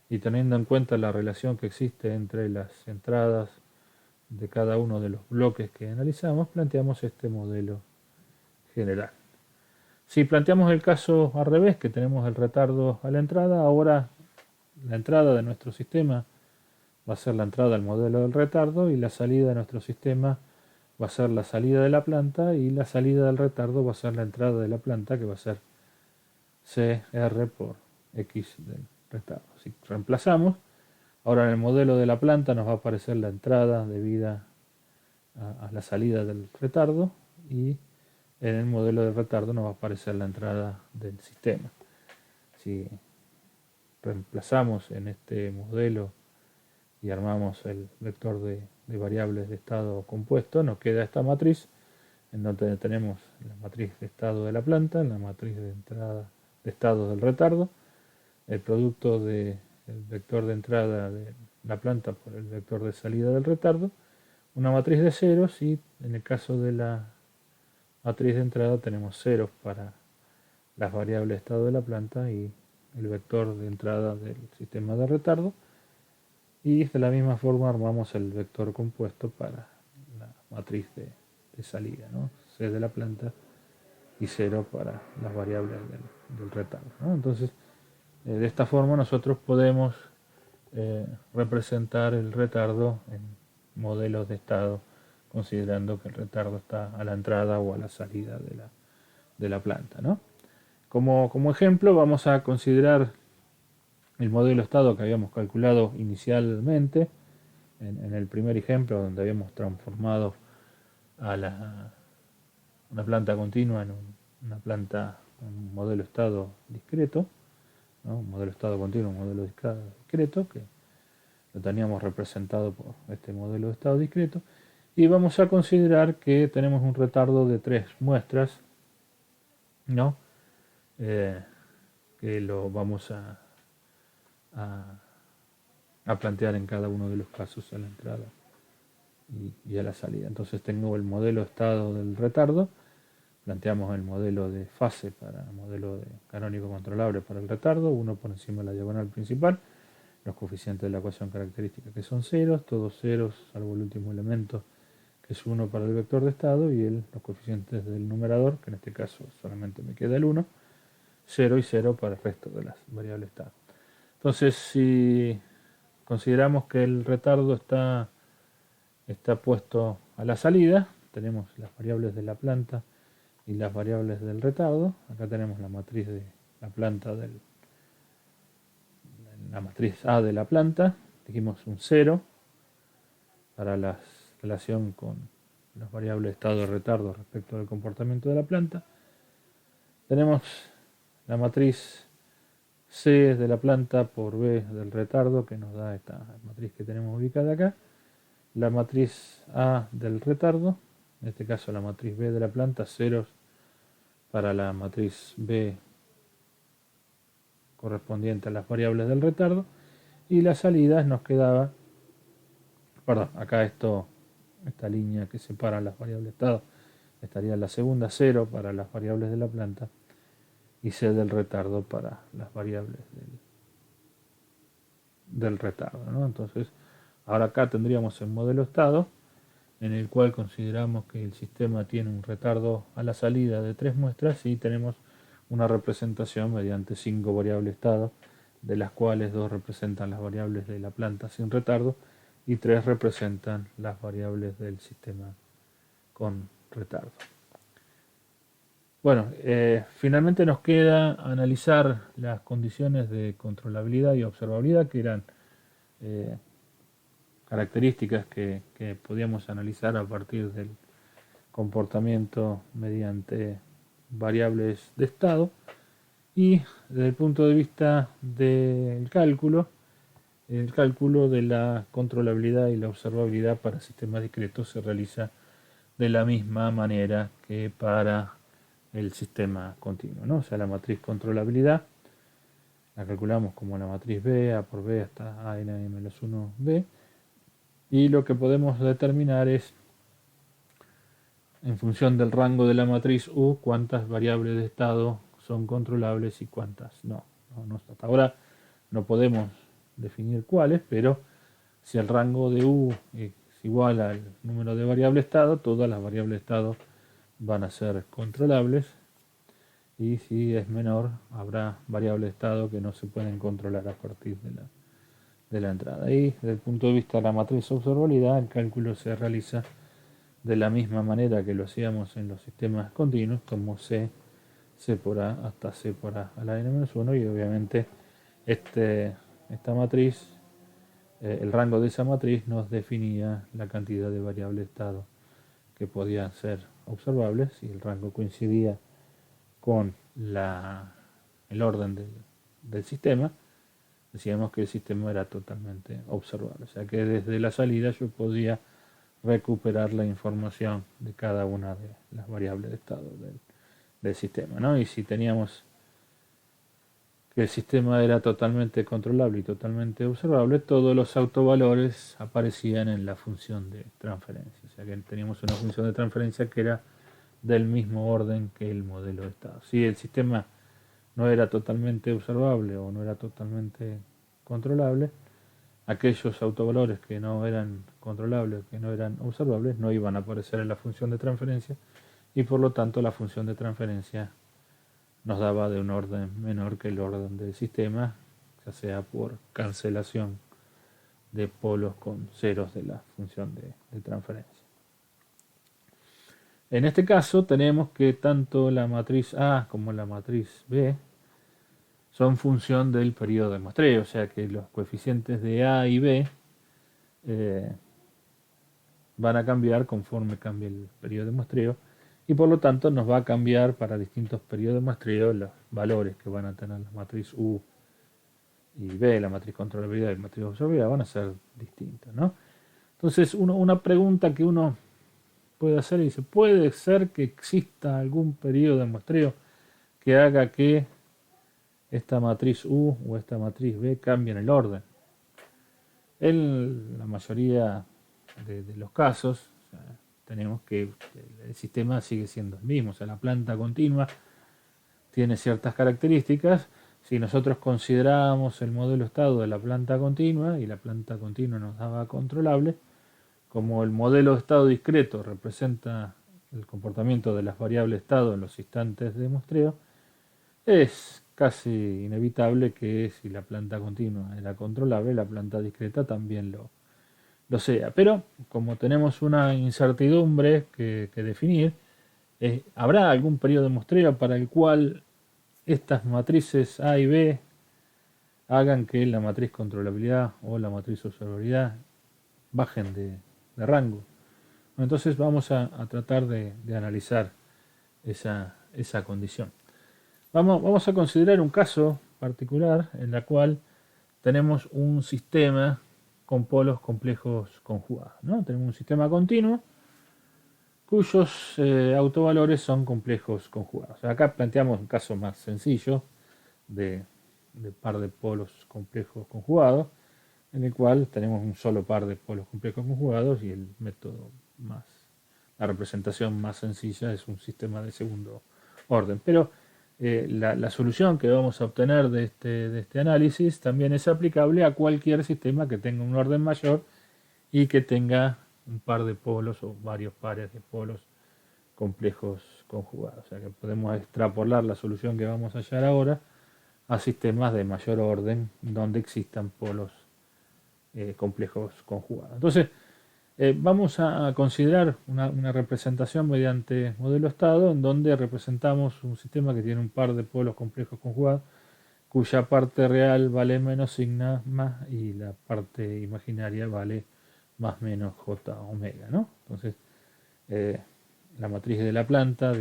[SPEAKER 1] y teniendo en cuenta la relación que existe entre las entradas de cada uno de los bloques que analizamos, planteamos este modelo general. Si planteamos el caso al revés, que tenemos el retardo a la entrada, ahora la entrada de nuestro sistema va a ser la entrada al modelo del retardo y la salida de nuestro sistema va a ser la salida de la planta y la salida del retardo va a ser la entrada de la planta, que va a ser CR por X del retardo. Si reemplazamos, ahora en el modelo de la planta nos va a aparecer la entrada debida a la salida del retardo, y en el modelo de retardo nos va a aparecer la entrada del sistema. Si reemplazamos en este modelo y armamos el vector de variables de estado compuesto, nos queda esta matriz en donde tenemos la matriz de estado de la planta, la matriz de entrada de estado del retardo, el producto del vector de entrada de la planta por el vector de salida del retardo, una matriz de ceros, y en el caso de la matriz de entrada tenemos ceros para las variables de estado de la planta y el vector de entrada del sistema de retardo, y de la misma forma armamos el vector compuesto para la matriz de salida, ¿no? C de la planta y 0 para las variables del retardo, ¿no? Entonces, de esta forma nosotros podemos representar el retardo en modelos de estado, considerando que el retardo está a la entrada o a la salida de la planta, ¿no? Como ejemplo vamos a considerar el modelo de estado que habíamos calculado inicialmente en el primer ejemplo, donde habíamos transformado a una planta continua en un modelo de estado discreto, ¿no? Un modelo de estado continuo, un modelo de estado discreto, que lo teníamos representado por este modelo de estado discreto, y vamos a considerar que tenemos un retardo de 3 muestras, ¿no? Que lo vamos a plantear en cada uno de los casos a la entrada y a la salida. Entonces tengo el modelo de estado del retardo, planteamos el modelo de fase para el modelo de canónico controlable para el retardo, uno por encima de la diagonal principal, los coeficientes de la ecuación característica que son ceros, todos ceros salvo el último elemento que es 1 para el vector de estado, y los coeficientes del numerador, que en este caso solamente me queda el 1, 0 y 0 para el resto de las variables de estado. Entonces, si consideramos que el retardo está puesto a la salida, tenemos las variables de la planta y las variables del retardo. Acá tenemos la matriz de la planta la matriz A de la planta, dijimos un 0 para la relación con las variables de estado de retardo respecto del comportamiento de la planta. Tenemos la matriz C de la planta por B del retardo, que nos da esta matriz que tenemos ubicada acá. La matriz A del retardo, en este caso la matriz B de la planta, ceros para la matriz B correspondiente a las variables del retardo, y las salidas nos quedaba, perdón, acá esta línea que separa las variables de estado, estaría la segunda 0 para las variables de la planta y C del retardo para las variables del retardo, ¿no? Entonces, ahora acá tendríamos el modelo estado, en el cual consideramos que el sistema tiene un retardo a la salida de 3 muestras y tenemos una representación mediante 5 variables estado, de las cuales 2 representan las variables de la planta sin retardo y 3 representan las variables del sistema con retardo. Bueno, finalmente nos queda analizar las condiciones de controlabilidad y observabilidad, que eran características que podíamos analizar a partir del comportamiento mediante variables de estado, y desde el punto de vista del cálculo, el cálculo de la controlabilidad y la observabilidad para sistemas discretos se realiza de la misma manera que para el sistema continuo, ¿no? O sea, la matriz controlabilidad la calculamos como la matriz B, A por B hasta A n menos 1B, y lo que podemos determinar es, en función del rango de la matriz U, cuántas variables de estado son controlables y cuántas no. Hasta ahora no podemos definir cuáles, pero si el rango de U es igual al número de variables de estado, todas las variables de estado van a ser controlables, y si es menor, habrá variables de estado que no se pueden controlar a partir de la entrada. Y desde el punto de vista de la matriz observabilidad, el cálculo se realiza de la misma manera que lo hacíamos en los sistemas continuos, como C por A hasta C por A a la n-1, y obviamente esta matriz, el rango de esa matriz nos definía la cantidad de variables de estado que podían ser observables, y el rango coincidía con el orden del sistema. Decíamos que el sistema era totalmente observable, o sea que desde la salida yo podía recuperar la información de cada una de las variables de estado del sistema, ¿no? Y si teníamos que el sistema era totalmente controlable y totalmente observable, todos los autovalores aparecían en la función de transferencia, o sea que teníamos una función de transferencia que era del mismo orden que el modelo de estado. Si el sistema no era totalmente observable o no era totalmente controlable, aquellos autovalores que no eran controlables, que no eran observables, no iban a aparecer en la función de transferencia, y por lo tanto la función de transferencia nos daba de un orden menor que el orden del sistema, ya sea por cancelación de polos con ceros de la función de transferencia. En este caso tenemos que tanto la matriz A como la matriz B son función del periodo de muestreo, o sea que los coeficientes de A y B van a cambiar conforme cambie el periodo de muestreo, y por lo tanto nos va a cambiar para distintos periodos de muestreo los valores que van a tener la matriz U y B, la matriz controlabilidad y la matriz observabilidad, van a ser distintos, ¿no? Entonces una pregunta que uno puede hacer y dice, ¿puede ser que exista algún periodo de muestreo que haga que esta matriz U o esta matriz B cambien el orden? En la mayoría de los casos, o sea, tenemos que el sistema sigue siendo el mismo, o sea, la planta continua tiene ciertas características. Si nosotros consideramos el modelo estado de la planta continua y la planta continua nos daba controlable, como el modelo de estado discreto representa el comportamiento de las variables estado en los instantes de muestreo, es casi inevitable que si la planta continua era controlable, la planta discreta también lo sea. Pero como tenemos una incertidumbre que definir, ¿habrá algún periodo de muestreo para el cual estas matrices A y B hagan que la matriz controlabilidad o la matriz observabilidad bajen de rango? Entonces vamos a tratar de analizar esa condición. Vamos a considerar un caso particular en el cual tenemos un sistema con polos complejos conjugados, ¿no? Tenemos un sistema continuo cuyos autovalores son complejos conjugados. Acá planteamos un caso más sencillo de par de polos complejos conjugados, en el cual tenemos un solo par de polos complejos conjugados, y el método la representación más sencilla es un sistema de segundo orden. Pero la solución que vamos a obtener de este análisis también es aplicable a cualquier sistema que tenga un orden mayor y que tenga un par de polos o varios pares de polos complejos conjugados. O sea que podemos extrapolar la solución que vamos a hallar ahora a sistemas de mayor orden donde existan polos complejos conjugados. Entonces, vamos a considerar una representación mediante modelo estado en donde representamos un sistema que tiene un par de polos complejos conjugados cuya parte real vale menos sigma más y la parte imaginaria vale más menos j omega, ¿no? Entonces, la matriz de la planta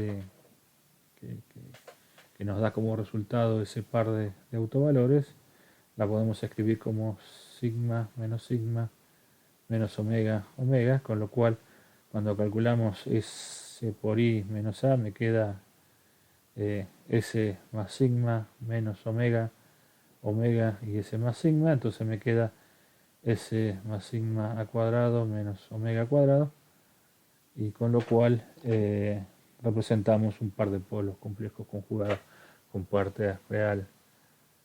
[SPEAKER 1] que nos da como resultado ese par de autovalores la podemos escribir como sigma menos omega, con lo cual cuando calculamos S por I menos A me queda S más sigma menos omega y S más sigma, entonces me queda S más sigma a cuadrado menos omega cuadrado, y con lo cual representamos un par de polos complejos conjugados con parte real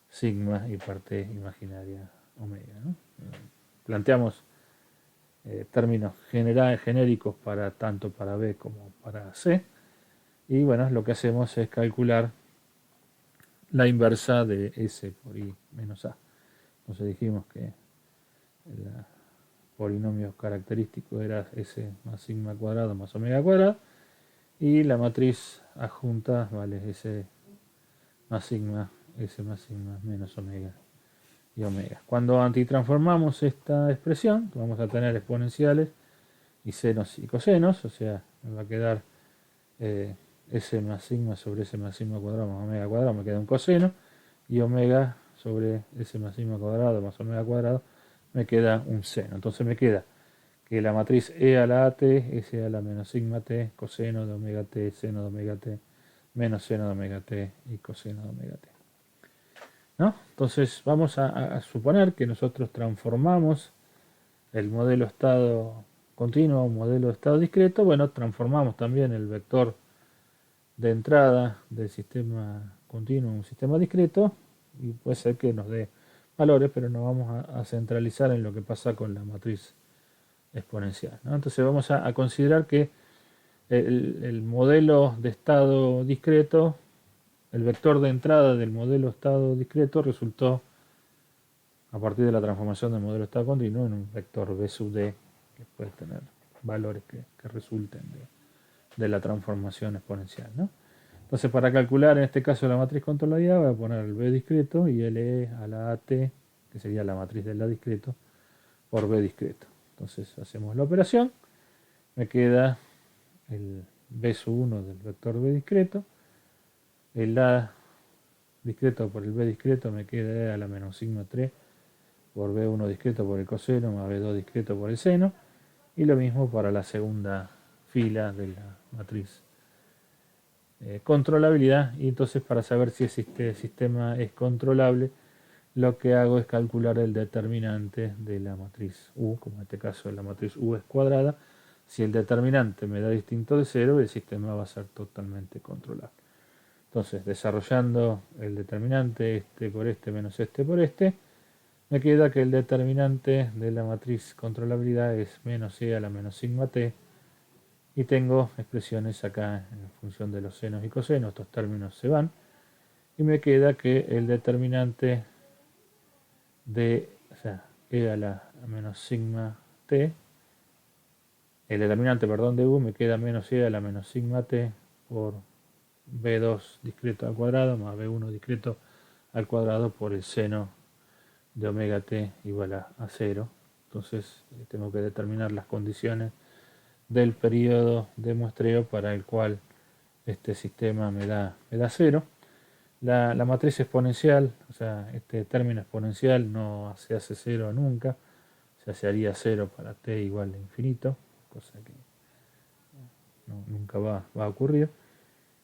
[SPEAKER 1] sigma y parte imaginaria omega, ¿no? Planteamos términos genéricos para tanto para B como para C, y bueno, lo que hacemos es calcular la inversa de S por I menos A. Entonces dijimos que polinomio característico era S más sigma cuadrado más omega cuadrado, y la matriz adjunta vale S más sigma menos omega y omega. Cuando antitransformamos esta expresión, vamos a tener exponenciales y senos y cosenos, o sea, me va a quedar S más sigma sobre S más sigma cuadrado más omega cuadrado, me queda un coseno, y omega sobre S más sigma cuadrado más omega cuadrado me queda un seno. Entonces me queda que la matriz E a la AT es E a la menos sigma t, coseno de omega t, seno de omega t, menos seno de omega t y coseno de omega t. ¿No? Entonces vamos a suponer que nosotros transformamos el modelo estado continuo a un modelo de estado discreto. Bueno, transformamos también el vector de entrada del sistema continuo a un sistema discreto, y puede ser que nos dé valores, pero nos vamos a centralizar en lo que pasa con la matriz exponencial, ¿no? Entonces vamos a considerar que el modelo de estado discreto, el vector de entrada del modelo estado discreto resultó, a partir de la transformación del modelo estado continuo, en un vector B sub d, que puede tener valores que resulten de la transformación exponencial, ¿no? Entonces, para calcular en este caso la matriz controlabilidad, voy a poner el B discreto y el E a la AT, que sería la matriz del A discreto, por B discreto. Entonces hacemos la operación, me queda el B sub 1 del vector B discreto, el A discreto por el B discreto me queda E a la menos sigma 3 por B1 discreto por el coseno más B2 discreto por el seno, y lo mismo para la segunda fila de la matriz controlabilidad. Y entonces, para saber si este sistema es controlable, lo que hago es calcular el determinante de la matriz U, como en este caso la matriz U es cuadrada. Si el determinante me da distinto de 0, el sistema va a ser totalmente controlable. Entonces, desarrollando el determinante este por este menos este por este, me queda que el determinante de la matriz controlabilidad es menos E a la menos sigma t, y tengo expresiones acá en función de los senos y cosenos, estos términos se van, y me queda que el determinante de, o sea, E a la menos sigma t, el determinante, perdón, de U me queda menos E a la menos sigma t por B2 discreto al cuadrado más B1 discreto al cuadrado por el seno de omega t igual a 0. Entonces tengo que determinar las condiciones del periodo de muestreo para el cual este sistema me da 0. La matriz exponencial, o sea, este término exponencial no se hace 0 nunca, se haría 0 para t igual a infinito, cosa que nunca va a ocurrir.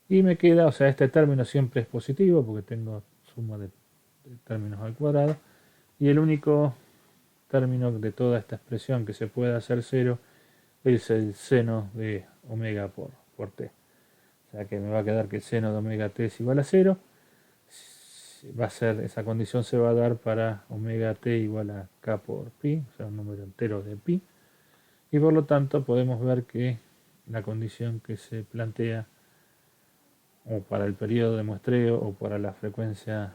[SPEAKER 1] Y me queda, o sea, este término siempre es positivo porque tengo suma de términos al cuadrado, y el único término de toda esta expresión que se puede hacer 0 es el seno de omega por t. O sea que me va a quedar que el seno de omega t es igual a 0. Va a ser, esa condición se va a dar para omega t igual a k por pi, o sea, un número entero de pi. Y por lo tanto podemos ver que la condición que se plantea, o para el periodo de muestreo o para la frecuencia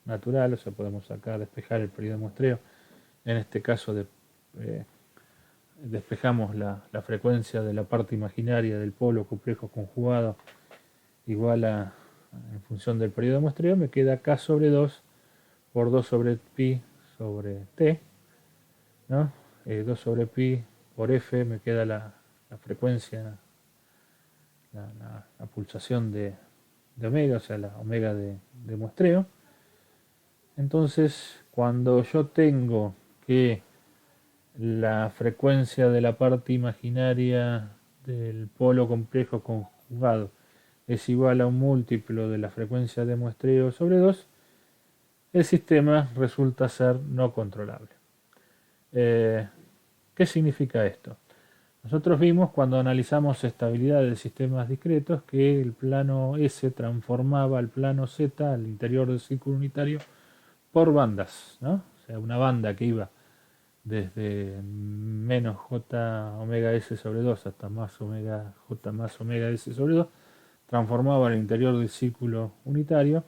[SPEAKER 1] natural, o sea, podemos acá despejar el periodo de muestreo. En este caso despejamos la frecuencia de la parte imaginaria del polo complejo conjugado igual a, en función del periodo de muestreo, me queda k sobre 2 por 2 sobre pi sobre t, ¿no? 2 sobre pi por f me queda la frecuencia, la pulsación de omega, o sea, la omega de muestreo. Entonces, cuando yo tengo que la frecuencia de la parte imaginaria del polo complejo conjugado es igual a un múltiplo de la frecuencia de muestreo sobre 2, el sistema resulta ser no controlable. ¿Qué significa esto? Nosotros vimos cuando analizamos estabilidad de sistemas discretos que el plano S transformaba al plano Z, al interior del círculo unitario, por bandas, ¿no? O sea, una banda que iba desde menos j omega s sobre 2 hasta más omega j más omega s sobre 2, transformaba el interior del círculo unitario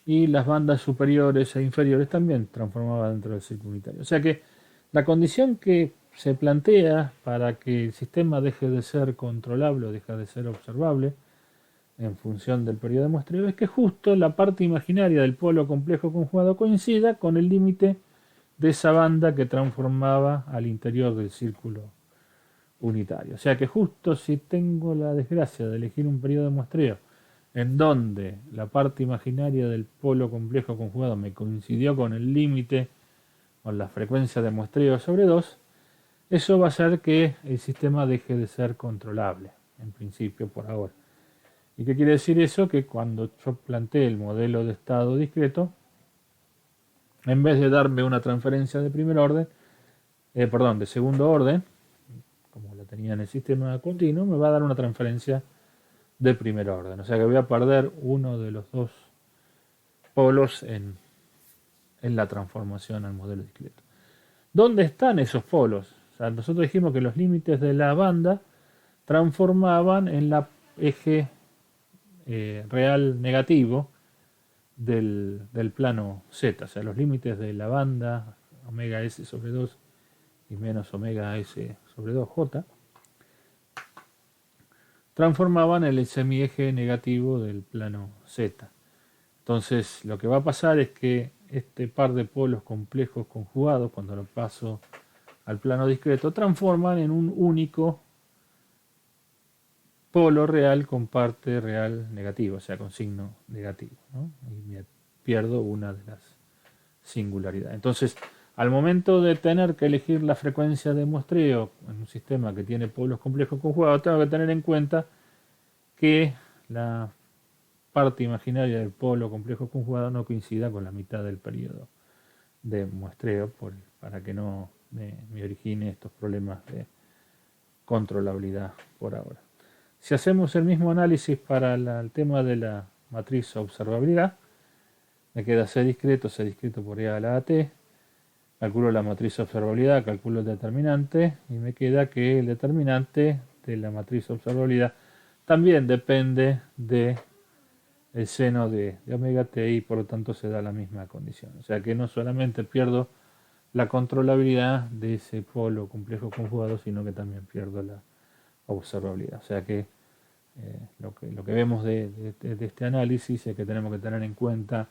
[SPEAKER 1] y las bandas superiores e inferiores también transformaba dentro del círculo unitario. O sea que la condición que se plantea para que el sistema deje de ser controlable o deje de ser observable en función del periodo de muestreo es que justo la parte imaginaria del polo complejo conjugado coincida con el límite de esa banda que transformaba al interior del círculo unitario. O sea que justo si tengo la desgracia de elegir un periodo de muestreo en donde la parte imaginaria del polo complejo conjugado me coincidió con el límite, con la frecuencia de muestreo sobre 2, eso va a hacer que el sistema deje de ser controlable, en principio por ahora. ¿Y qué quiere decir eso? Que cuando yo planteé el modelo de estado discreto, en vez de darme una transferencia de primer orden, de segundo orden, como la tenía en el sistema continuo, me va a dar una transferencia de primer orden. O sea que voy a perder uno de los dos polos en la transformación al modelo discreto. ¿Dónde están esos polos? O sea, nosotros dijimos que los límites de la banda transformaban en la eje real negativo del plano Z. O sea, los límites de la banda omega S sobre 2 y menos omega S sobre 2J transformaban el semieje negativo del plano Z. Entonces, lo que va a pasar es que este par de polos complejos conjugados, cuando lo paso al plano discreto, transforman en un único polo real con parte real negativa, o sea, con signo negativo, ¿no? Y me pierdo una de las singularidades. Entonces, al momento de tener que elegir la frecuencia de muestreo en un sistema que tiene polos complejos conjugados, tengo que tener en cuenta que la parte imaginaria del polo complejo conjugado no coincida con la mitad del periodo de muestreo para que no me origine estos problemas de controlabilidad por ahora. Si hacemos el mismo análisis para el tema de la matriz observabilidad, me queda C discreto por E a la AT, calculo la matriz observabilidad, calculo el determinante y me queda que el determinante de la matriz observabilidad también depende de el seno de omega t y por lo tanto se da la misma condición. O sea que no solamente pierdo la controlabilidad de ese polo complejo conjugado, sino que también pierdo la observabilidad. O sea que lo que vemos de este análisis es que tenemos que tener en cuenta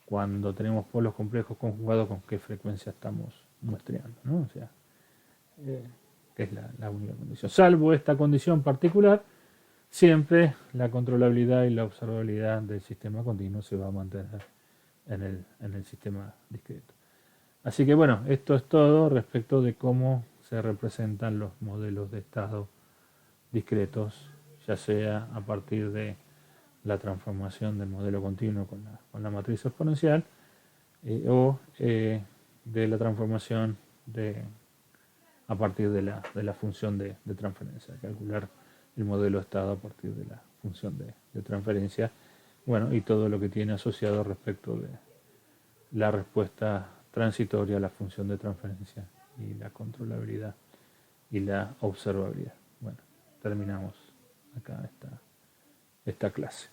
[SPEAKER 1] cuando tenemos polos complejos conjugados con qué frecuencia estamos muestreando, ¿no? O sea, que es la única condición. Salvo esta condición particular, siempre la controlabilidad y la observabilidad del sistema continuo se va a mantener en el sistema discreto. Así que bueno, esto es todo respecto de cómo se representan los modelos de estado discretos, ya sea a partir de la transformación del modelo continuo con la matriz exponencial o de la transformación a partir de la función de transferencia, calcular el modelo de estado a partir de la función de transferencia, bueno, y todo lo que tiene asociado respecto de la respuesta transitoria a la función de transferencia y la controlabilidad y la observabilidad. Bueno, terminamos acá esta clase.